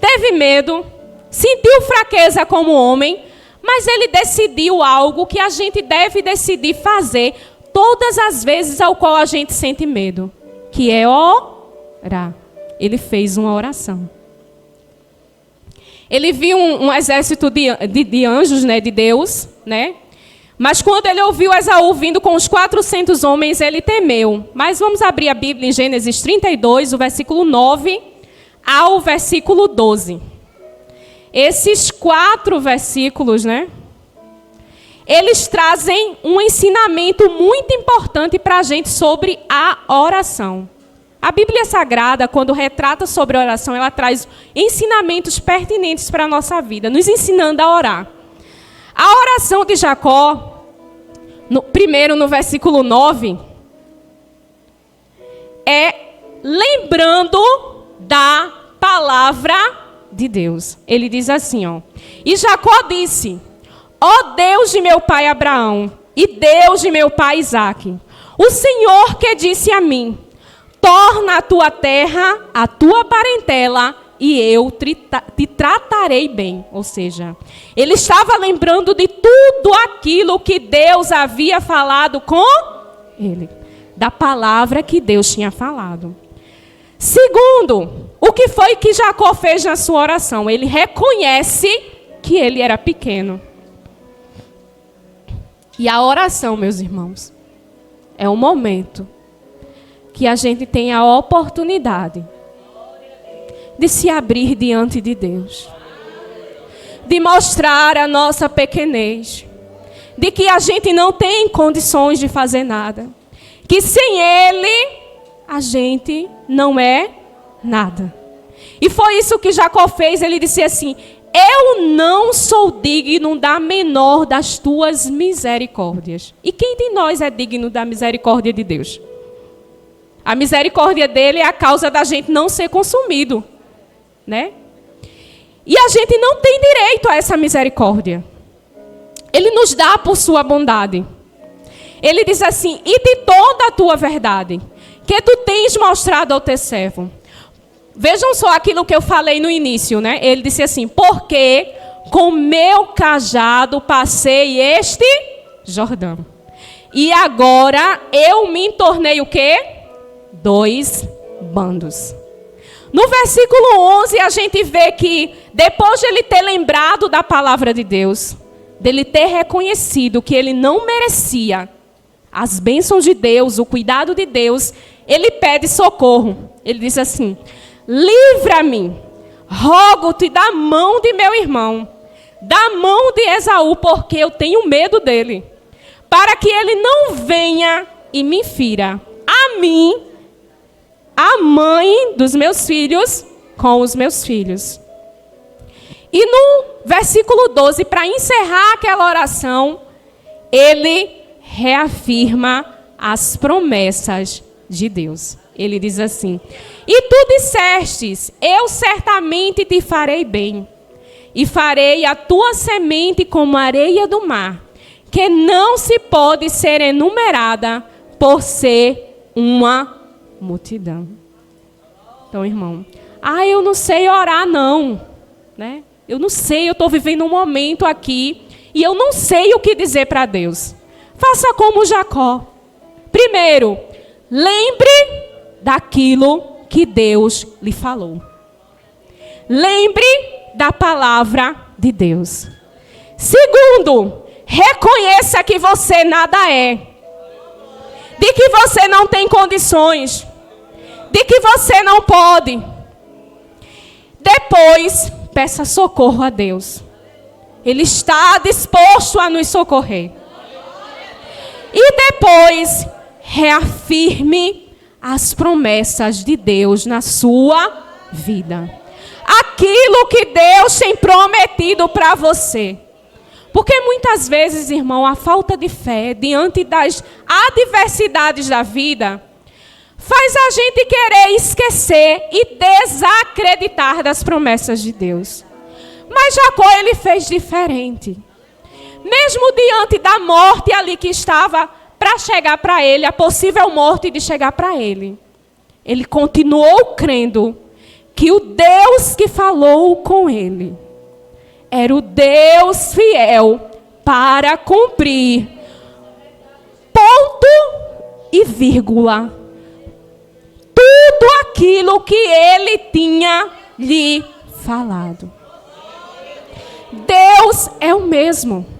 Speaker 1: teve medo, sentiu fraqueza como homem, mas ele decidiu algo que a gente deve decidir fazer todas as vezes ao qual a gente sente medo, que é orar. Ele fez uma oração. Ele viu um exército de anjos, né, de Deus, né? Mas quando ele ouviu Esaú vindo com os 400 homens, ele temeu. Mas vamos abrir a Bíblia em Gênesis 32, o versículo 9 ao versículo 12. Esses 4 versículos, né? Eles trazem um ensinamento muito importante para a gente sobre a oração. A Bíblia Sagrada, quando retrata sobre a oração, ela traz ensinamentos pertinentes para a nossa vida, nos ensinando a orar. A oração de Jacó, primeiro no versículo 9, é lembrando da palavra de Deus. Ele diz assim, ó: e Jacó disse, ó Deus de meu pai Abraão e Deus de meu pai Isaque, o Senhor que disse a mim, torna a tua terra, a tua parentela, e eu te tratarei bem. Ou seja, ele estava lembrando de tudo aquilo que Deus havia falado com ele. Da palavra que Deus tinha falado. Segundo, o que foi que Jacó fez na sua oração? Ele reconhece que ele era pequeno. E a oração, meus irmãos, é um momento que a gente tem a oportunidade de se abrir diante de Deus, de mostrar a nossa pequenez, de que a gente não tem condições de fazer nada, que sem Ele a gente não é nada. E foi isso que Jacó fez. Ele disse assim: eu não sou digno da menor das tuas misericórdias. E quem de nós é digno da misericórdia de Deus? A misericórdia dele é a causa da gente não ser consumido, né? E a gente não tem direito a essa misericórdia. Ele nos dá por sua bondade. Ele diz assim: e de toda a tua verdade, que tu tens mostrado ao teu servo. Vejam só aquilo que eu falei no início, né? Ele disse assim: porque com meu cajado passei este Jordão. E agora eu me tornei o quê? 2 bandos. No versículo 11 a gente vê que depois de ele ter lembrado da palavra de Deus, dele ter reconhecido que ele não merecia as bênçãos de Deus, o cuidado de Deus, ele pede socorro. Ele diz assim: livra-me, rogo-te da mão de meu irmão, da mão de Esaú, porque eu tenho medo dele, para que ele não venha e me fira, a mim, a mãe dos meus filhos, com os meus filhos. E no versículo 12, para encerrar aquela oração, ele reafirma as promessas de Deus. Ele diz assim: e tu dissestes, eu certamente te farei bem, e farei a tua semente como a areia do mar, que não se pode ser enumerada por ser uma multidão. Então, irmão, eu não sei orar não, né? Eu não sei, eu estou vivendo um momento aqui e eu não sei o que dizer para Deus. Faça como Jacó. Primeiro, lembre daquilo que Deus lhe falou. Lembre da palavra de Deus. Segundo, reconheça que você nada é. De que você não tem condições. De que você não pode. Depois, peça socorro a Deus. Ele está disposto a nos socorrer. E depois, reafirme as promessas de Deus na sua vida. Aquilo que Deus tem prometido para você. Porque muitas vezes, irmão, a falta de fé diante das adversidades da vida faz a gente querer esquecer e desacreditar das promessas de Deus. Mas Jacó, ele fez diferente. Mesmo diante da morte ali que estava para chegar para ele, a possível morte de chegar para ele, ele continuou crendo que o Deus que falou com ele era o Deus fiel para cumprir, ponto e vírgula, tudo aquilo que ele tinha lhe falado. Deus é o mesmo.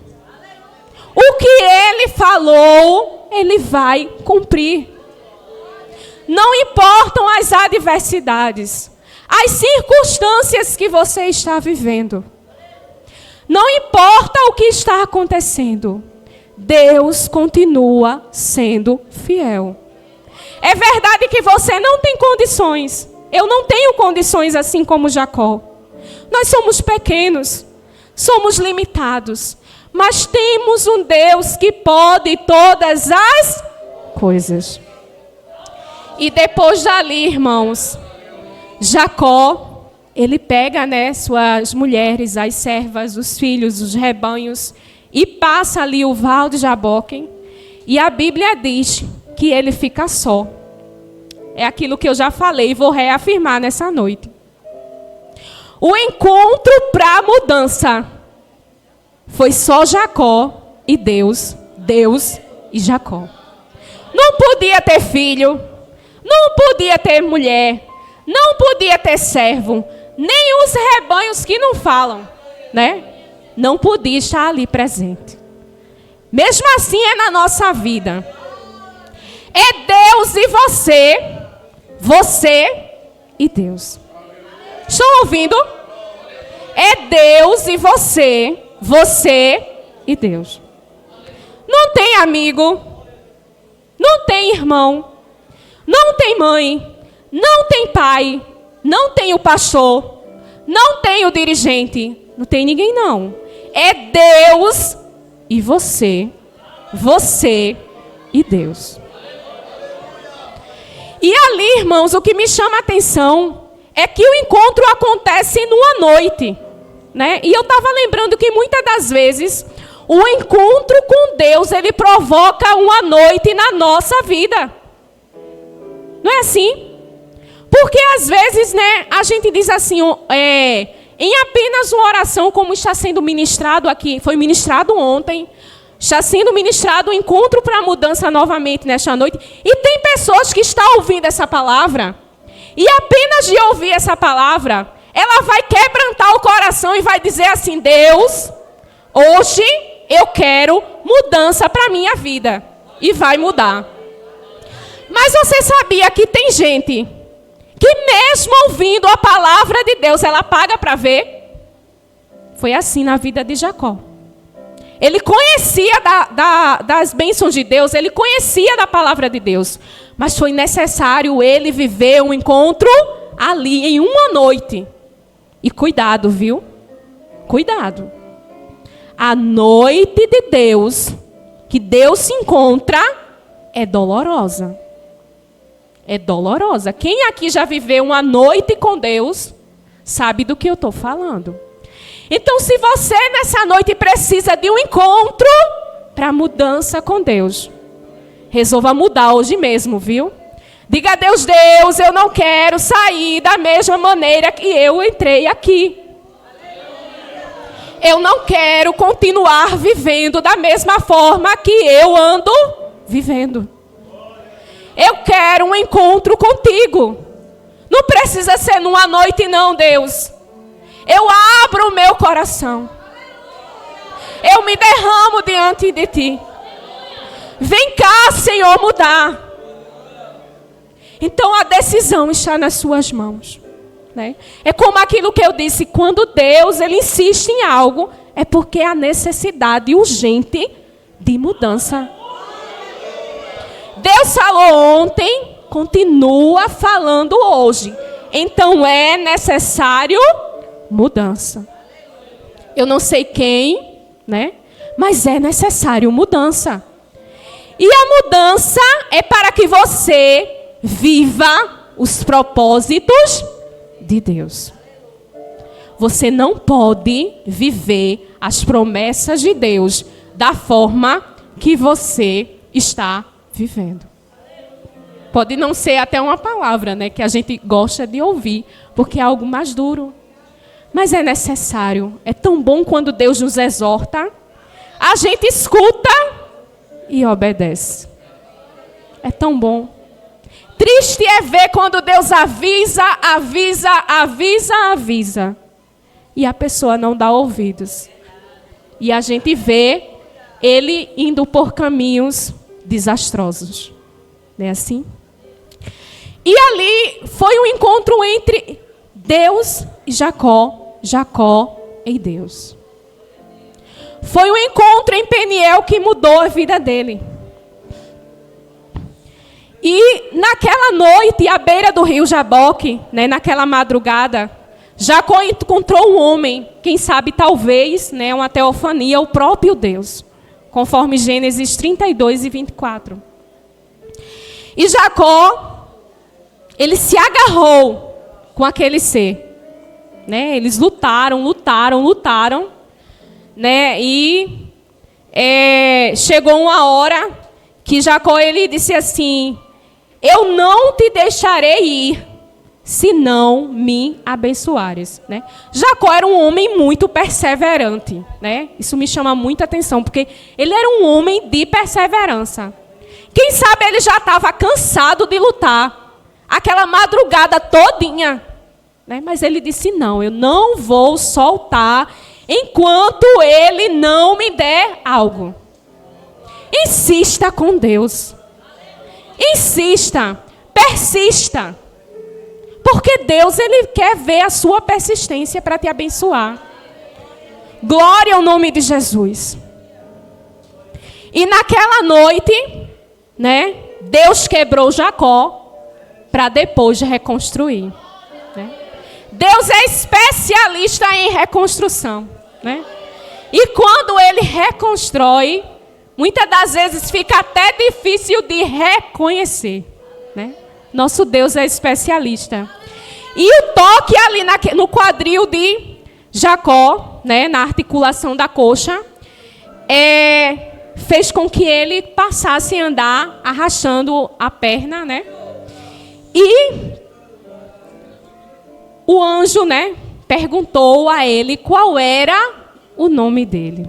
Speaker 1: O que ele falou, ele vai cumprir. Não importam as adversidades, as circunstâncias que você está vivendo. Não importa o que está acontecendo. Deus continua sendo fiel. É verdade que você não tem condições. Eu não tenho condições assim como Jacó. Nós somos pequenos, somos limitados. Mas temos um Deus que pode todas as coisas. E depois dali, irmãos, Jacó, ele pega, suas mulheres, as servas, os filhos, os rebanhos, e passa ali o val de Jaboque. E a Bíblia diz que ele fica só. É aquilo que eu já falei e vou reafirmar nessa noite. O encontro para a mudança foi só Jacó e Deus e Jacó. Não podia ter filho, não podia ter mulher, não podia ter servo, nem os rebanhos que não falam, Não podia estar ali presente. Mesmo assim é na nossa vida. É Deus e você e Deus. Estão ouvindo? É Deus e você e Deus. Não tem amigo, não tem irmão, não tem mãe, não tem pai, não tem o pastor, não tem o dirigente, não tem ninguém não. É Deus e você e Deus. E ali, irmãos, o que me chama a atenção é que o encontro acontece numa noite. né? E eu estava lembrando que muitas das vezes o encontro com Deus, ele provoca uma noite na nossa vida. Não é assim? Porque às vezes, né, a gente diz assim, em apenas uma oração, como está sendo ministrado aqui, foi ministrado ontem, está sendo ministrado um encontro para a mudança novamente nesta noite. E tem pessoas que estão ouvindo essa palavra, e apenas de ouvir essa palavra, ela vai quebrantar o coração e vai dizer assim: Deus, hoje eu quero mudança para a minha vida. E vai mudar. Mas você sabia que tem gente que mesmo ouvindo a palavra de Deus, ela paga para ver? Foi assim na vida de Jacó. Ele conhecia das bênçãos de Deus, ele conhecia da palavra de Deus. Mas foi necessário ele viver um encontro ali em uma noite. E cuidado, viu? Cuidado. A noite de Deus, que Deus se encontra, é dolorosa. É dolorosa. Quem aqui já viveu uma noite com Deus, sabe do que eu estou falando. Então, se você nessa noite precisa de um encontro para mudança com Deus, resolva mudar hoje mesmo, viu? Diga a Deus: Deus, eu não quero sair da mesma maneira que eu entrei aqui. Eu não quero continuar vivendo da mesma forma que eu ando vivendo. Eu quero um encontro contigo. Não precisa ser numa noite não, Deus. Eu abro o meu coração. Eu me derramo diante de ti. Vem cá, Senhor, mudar. Então a decisão está nas suas mãos, né? É como aquilo que eu disse: quando Deus ele insiste em algo, é porque há necessidade urgente de mudança. Deus falou ontem, continua falando hoje. Então é necessário mudança. Eu não sei quem, né? Mas é necessário mudança. E a mudança é para que você viva os propósitos de Deus. Você não pode viver as promessas de Deus da forma que você está vivendo. Pode não ser até uma palavra, né, que a gente gosta de ouvir, porque é algo mais duro. Mas é necessário. É tão bom quando Deus nos exorta, a gente escuta e obedece. É tão bom. Triste é ver quando Deus avisa, e a pessoa não dá ouvidos. E a gente vê ele indo por caminhos desastrosos. Não é assim? E ali foi um encontro entre Deus e Jacó, Jacó e Deus. Foi um encontro em Peniel que mudou a vida dele. E naquela noite, à beira do rio Jaboque, né, naquela madrugada, Jacó encontrou um homem, quem sabe talvez, né, uma teofania, o próprio Deus, conforme Gênesis 32 e 24. E Jacó, ele se agarrou com aquele ser, né? Eles lutaram, né? E chegou uma hora que Jacó ele disse assim: eu não te deixarei ir, se não me abençoares, né? Jacó era um homem muito perseverante, né? Isso me chama muita atenção, porque ele era um homem de perseverança. Quem sabe ele já estava cansado de lutar, aquela madrugada todinha, né? Mas ele disse: não, eu não vou soltar enquanto ele não me der algo. Insista com Deus. Insista, persista. Porque Deus, ele quer ver a sua persistência para te abençoar. Glória ao nome de Jesus. E naquela noite, né, Deus quebrou Jacó para depois reconstruir, né? Deus é especialista em reconstrução, né? E quando ele reconstrói, muitas das vezes fica até difícil de reconhecer, né? Nosso Deus é especialista. E o toque ali no quadril de Jacó, né, na articulação da coxa, fez com que ele passasse a andar arrastando a perna, né? E o anjo, né, perguntou a ele qual era o nome dele.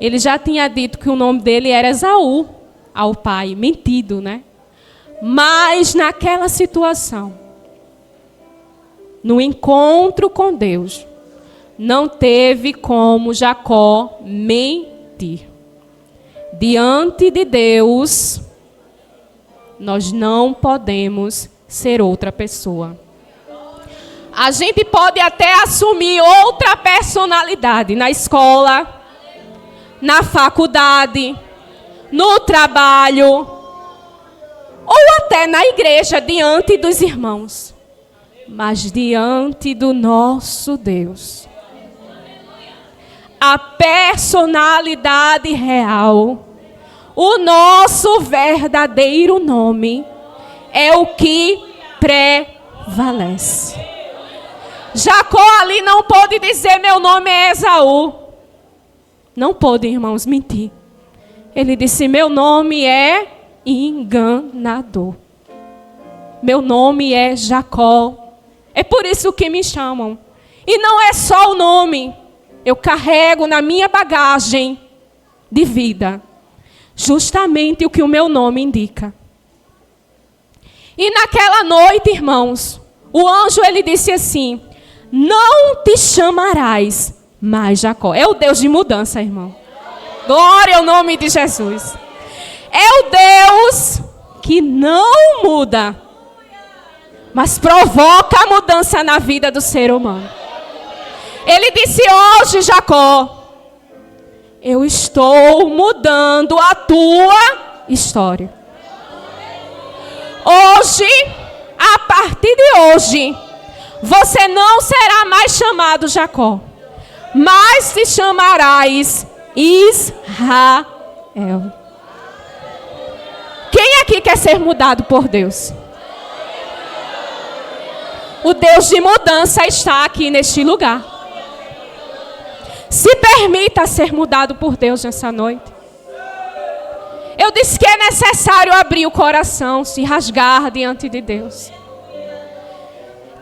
Speaker 1: Ele já tinha dito que o nome dele era Esaú ao pai, mentido, né? Mas naquela situação, no encontro com Deus, não teve como Jacó mentir. Diante de Deus, nós não podemos ser outra pessoa. A gente pode até assumir outra personalidade na escola, na faculdade, no trabalho, ou até na igreja, diante dos irmãos. Mas diante do nosso Deus, a personalidade real, o nosso verdadeiro nome, é o que prevalece. Jacó ali não pôde dizer: meu nome é Esaú. Não pôde, irmãos, mentir. Ele disse: meu nome é enganador. Meu nome é Jacó. É por isso que me chamam. E não é só o nome. Eu carrego na minha bagagem de vida justamente o que o meu nome indica. E naquela noite, irmãos, o anjo ele disse assim: não te chamarás mais Jacó. É o Deus de mudança, irmão. Glória ao nome de Jesus. É o Deus que não muda, mas provoca a mudança na vida do ser humano. Ele disse: hoje, Jacó, eu estou mudando a tua história. Hoje, a partir de hoje, você não será mais chamado Jacó, mas te chamarás Israel. Quem aqui quer ser mudado por Deus? O Deus de mudança está aqui neste lugar. Se permita ser mudado por Deus nessa noite. Eu disse que é necessário abrir o coração, se rasgar diante de Deus.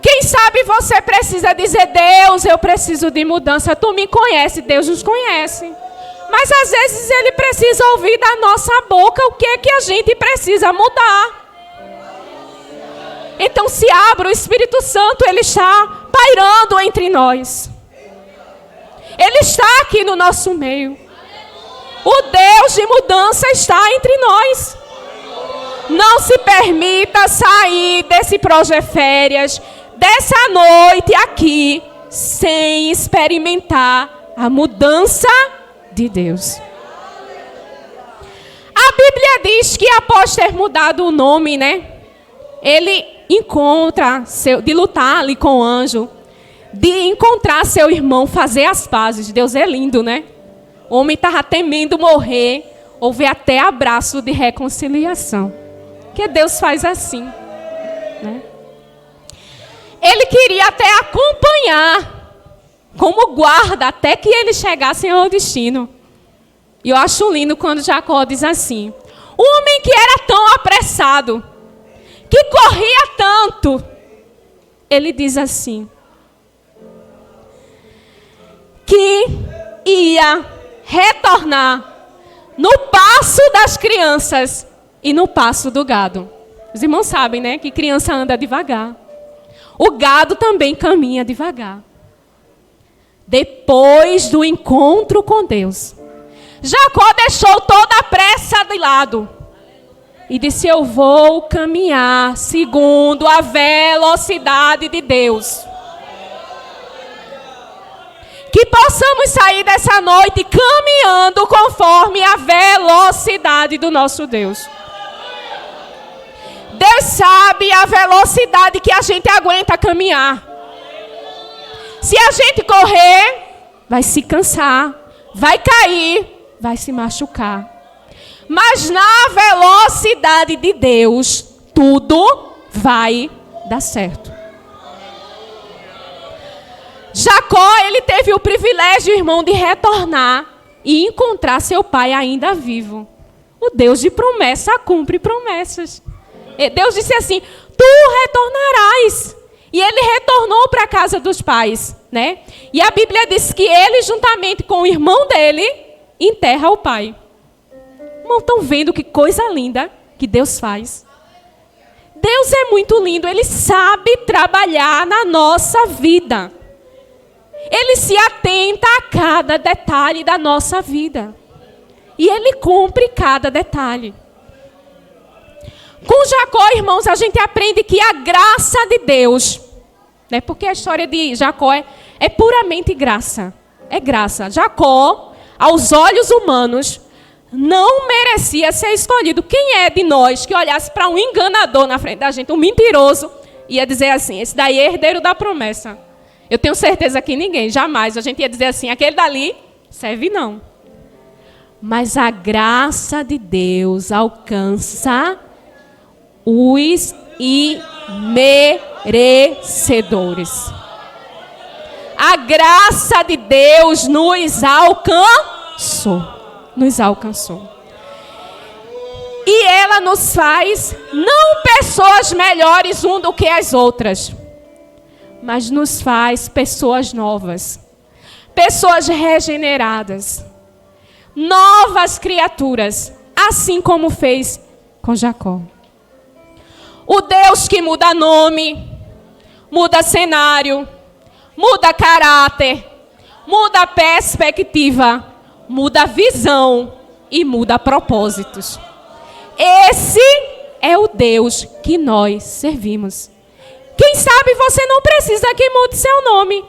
Speaker 1: Quem sabe você precisa dizer: Deus, eu preciso de mudança. Tu me conhece, Deus nos conhece. Mas às vezes Ele precisa ouvir da nossa boca o que é que a gente precisa mudar. Então se abra, o Espírito Santo, Ele está pairando entre nós. Ele está aqui no nosso meio. O Deus de mudança está entre nós. Não se permita sair desse Progeférias, dessa noite aqui, sem experimentar a mudança de Deus. A Bíblia diz que após ter mudado o nome, né? Ele encontra, de lutar ali com o anjo, de encontrar seu irmão, fazer as pazes. Deus é lindo, né? O homem estava temendo morrer, houve até abraço de reconciliação. Que Deus faz assim, né? Ele queria até acompanhar como guarda até que eles chegassem ao destino. E eu acho lindo quando Jacó diz assim: o homem que era tão apressado, que corria tanto, ele diz assim, que ia retornar no passo das crianças e no passo do gado. Os irmãos sabem, né, que criança anda devagar. O gado também caminha devagar. Depois do encontro com Deus, Jacó deixou toda a pressa de lado e disse: eu vou caminhar segundo a velocidade de Deus. Que possamos sair dessa noite caminhando conforme a velocidade do nosso Deus. Deus sabe a velocidade que a gente aguenta caminhar. Se a gente correr, vai se cansar, vai cair, vai se machucar. Mas na velocidade de Deus, tudo vai dar certo. Jacó, ele teve o privilégio, irmão, de retornar e encontrar seu pai ainda vivo. O Deus de promessa cumpre promessas. Deus disse assim, tu retornarás. E ele retornou para a casa dos pais, né? E a Bíblia diz que ele, juntamente com o irmão dele, enterra o pai. Irmão, estão vendo que coisa linda que Deus faz? Deus é muito lindo, Ele sabe trabalhar na nossa vida. Ele se atenta a cada detalhe da nossa vida. E Ele cumpre cada detalhe. Com Jacó, irmãos, a gente aprende que a graça de Deus, né? Porque a história de Jacó é puramente graça. É graça. Jacó, aos olhos humanos, não merecia ser escolhido. Quem é de nós que olhasse para um enganador na frente da gente, um mentiroso, ia dizer assim, esse daí é herdeiro da promessa? Eu tenho certeza que ninguém, jamais. A gente ia dizer assim, aquele dali serve não. Mas a graça de Deus alcança os imerecedores. A graça de Deus nos alcançou. Nos alcançou. E ela nos faz não pessoas melhores um do que as outras, mas nos faz pessoas novas, pessoas regeneradas, novas criaturas, assim como fez com Jacó. O Deus que muda nome, muda cenário, muda caráter, muda perspectiva, muda visão e muda propósitos. Esse é o Deus que nós servimos. Quem sabe você não precisa que mude seu nome,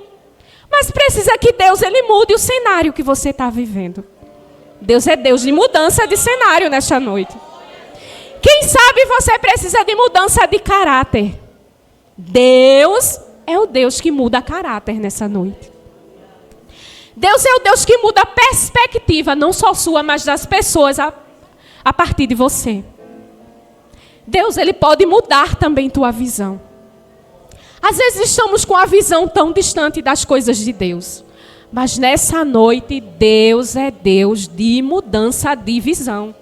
Speaker 1: mas precisa que Deus ele mude o cenário que você está vivendo. Deus é Deus de mudança de cenário nesta noite. Quem sabe você precisa de mudança de caráter. Deus é o Deus que muda caráter nessa noite. Deus é o Deus que muda a perspectiva, não só sua, mas das pessoas a partir de você. Deus, ele pode mudar também tua visão. Às vezes estamos com a visão tão distante das coisas de Deus. Mas nessa noite, Deus é Deus de mudança de visão.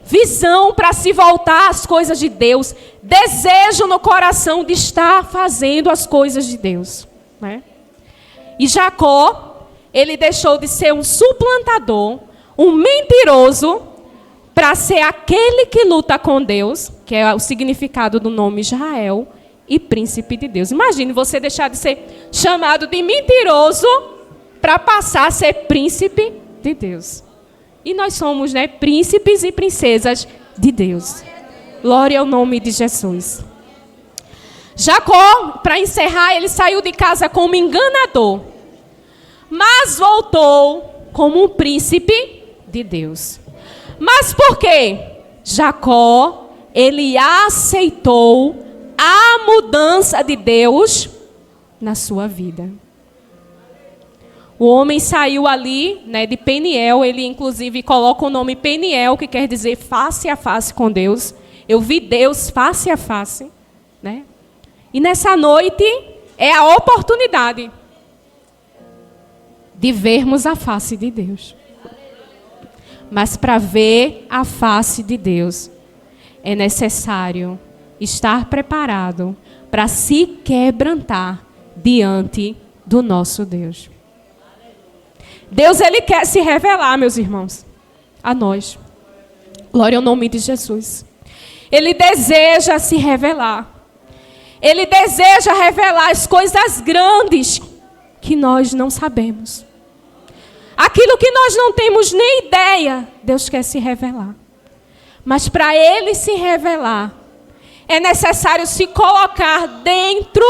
Speaker 1: Visão para se voltar às coisas de Deus. Desejo no coração de estar fazendo as coisas de Deus, né? E Jacó, ele deixou de ser um suplantador, um mentiroso, para ser aquele que luta com Deus, que é o significado do nome Israel, e príncipe de Deus. Imagine você deixar de ser chamado de mentiroso para passar a ser príncipe de Deus. E nós somos, né, príncipes e princesas de Deus. Glória ao nome de Jesus. Jacó, para encerrar, ele saiu de casa como enganador, mas voltou como um príncipe de Deus. Mas por quê? Jacó, ele aceitou a mudança de Deus na sua vida. O homem saiu ali, né, de Peniel, ele inclusive coloca o nome Peniel, que quer dizer face a face com Deus. Eu vi Deus face a face, né? E nessa noite é a oportunidade de vermos a face de Deus. Mas para ver a face de Deus, é necessário estar preparado para se quebrantar diante do nosso Deus. Deus, ele quer se revelar, meus irmãos, a nós. Glória ao nome de Jesus. Ele deseja se revelar. Ele deseja revelar as coisas grandes que nós não sabemos. Aquilo que nós não temos nem ideia, Deus quer se revelar. Mas para Ele se revelar, é necessário se colocar dentro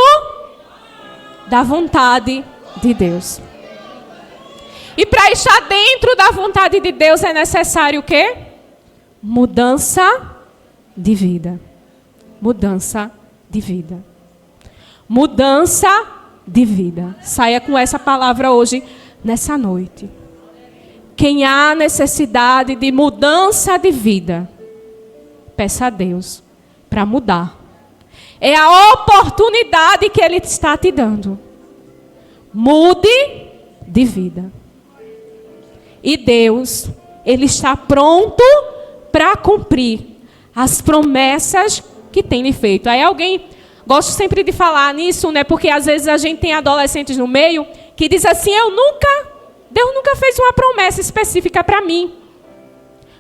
Speaker 1: da vontade de Deus. E para estar dentro da vontade de Deus é necessário o quê? Mudança de vida. Mudança de vida. Mudança de vida. Saia com essa palavra hoje, nessa noite. Quem há necessidade de mudança de vida, peça a Deus para mudar. É a oportunidade que Ele está te dando. mude de vida. E Deus, Ele está pronto para cumprir as promessas que tem lhe feito. Aí alguém, gosto sempre de falar nisso, né? Porque às vezes a gente tem adolescentes no meio que diz assim, Deus nunca fez uma promessa específica para mim.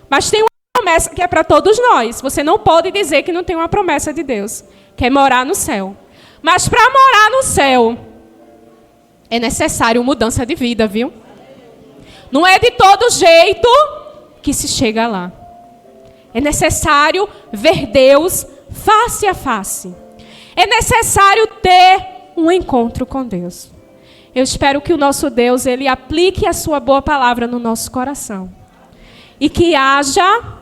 Speaker 1: Mas tem uma promessa que é para todos nós. Você não pode dizer que não tem uma promessa de Deus, que é morar no céu. Mas para morar no céu, é necessário mudança de vida, viu? Não é de todo jeito que se chega lá. É necessário ver Deus face a face. É necessário ter um encontro com Deus. Eu espero que o nosso Deus, Ele aplique a sua boa palavra no nosso coração. E que haja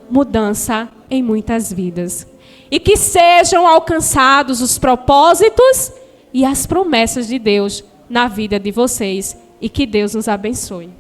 Speaker 1: mudança em muitas vidas. E que sejam alcançados os propósitos e as promessas de Deus na vida de vocês. E que Deus nos abençoe.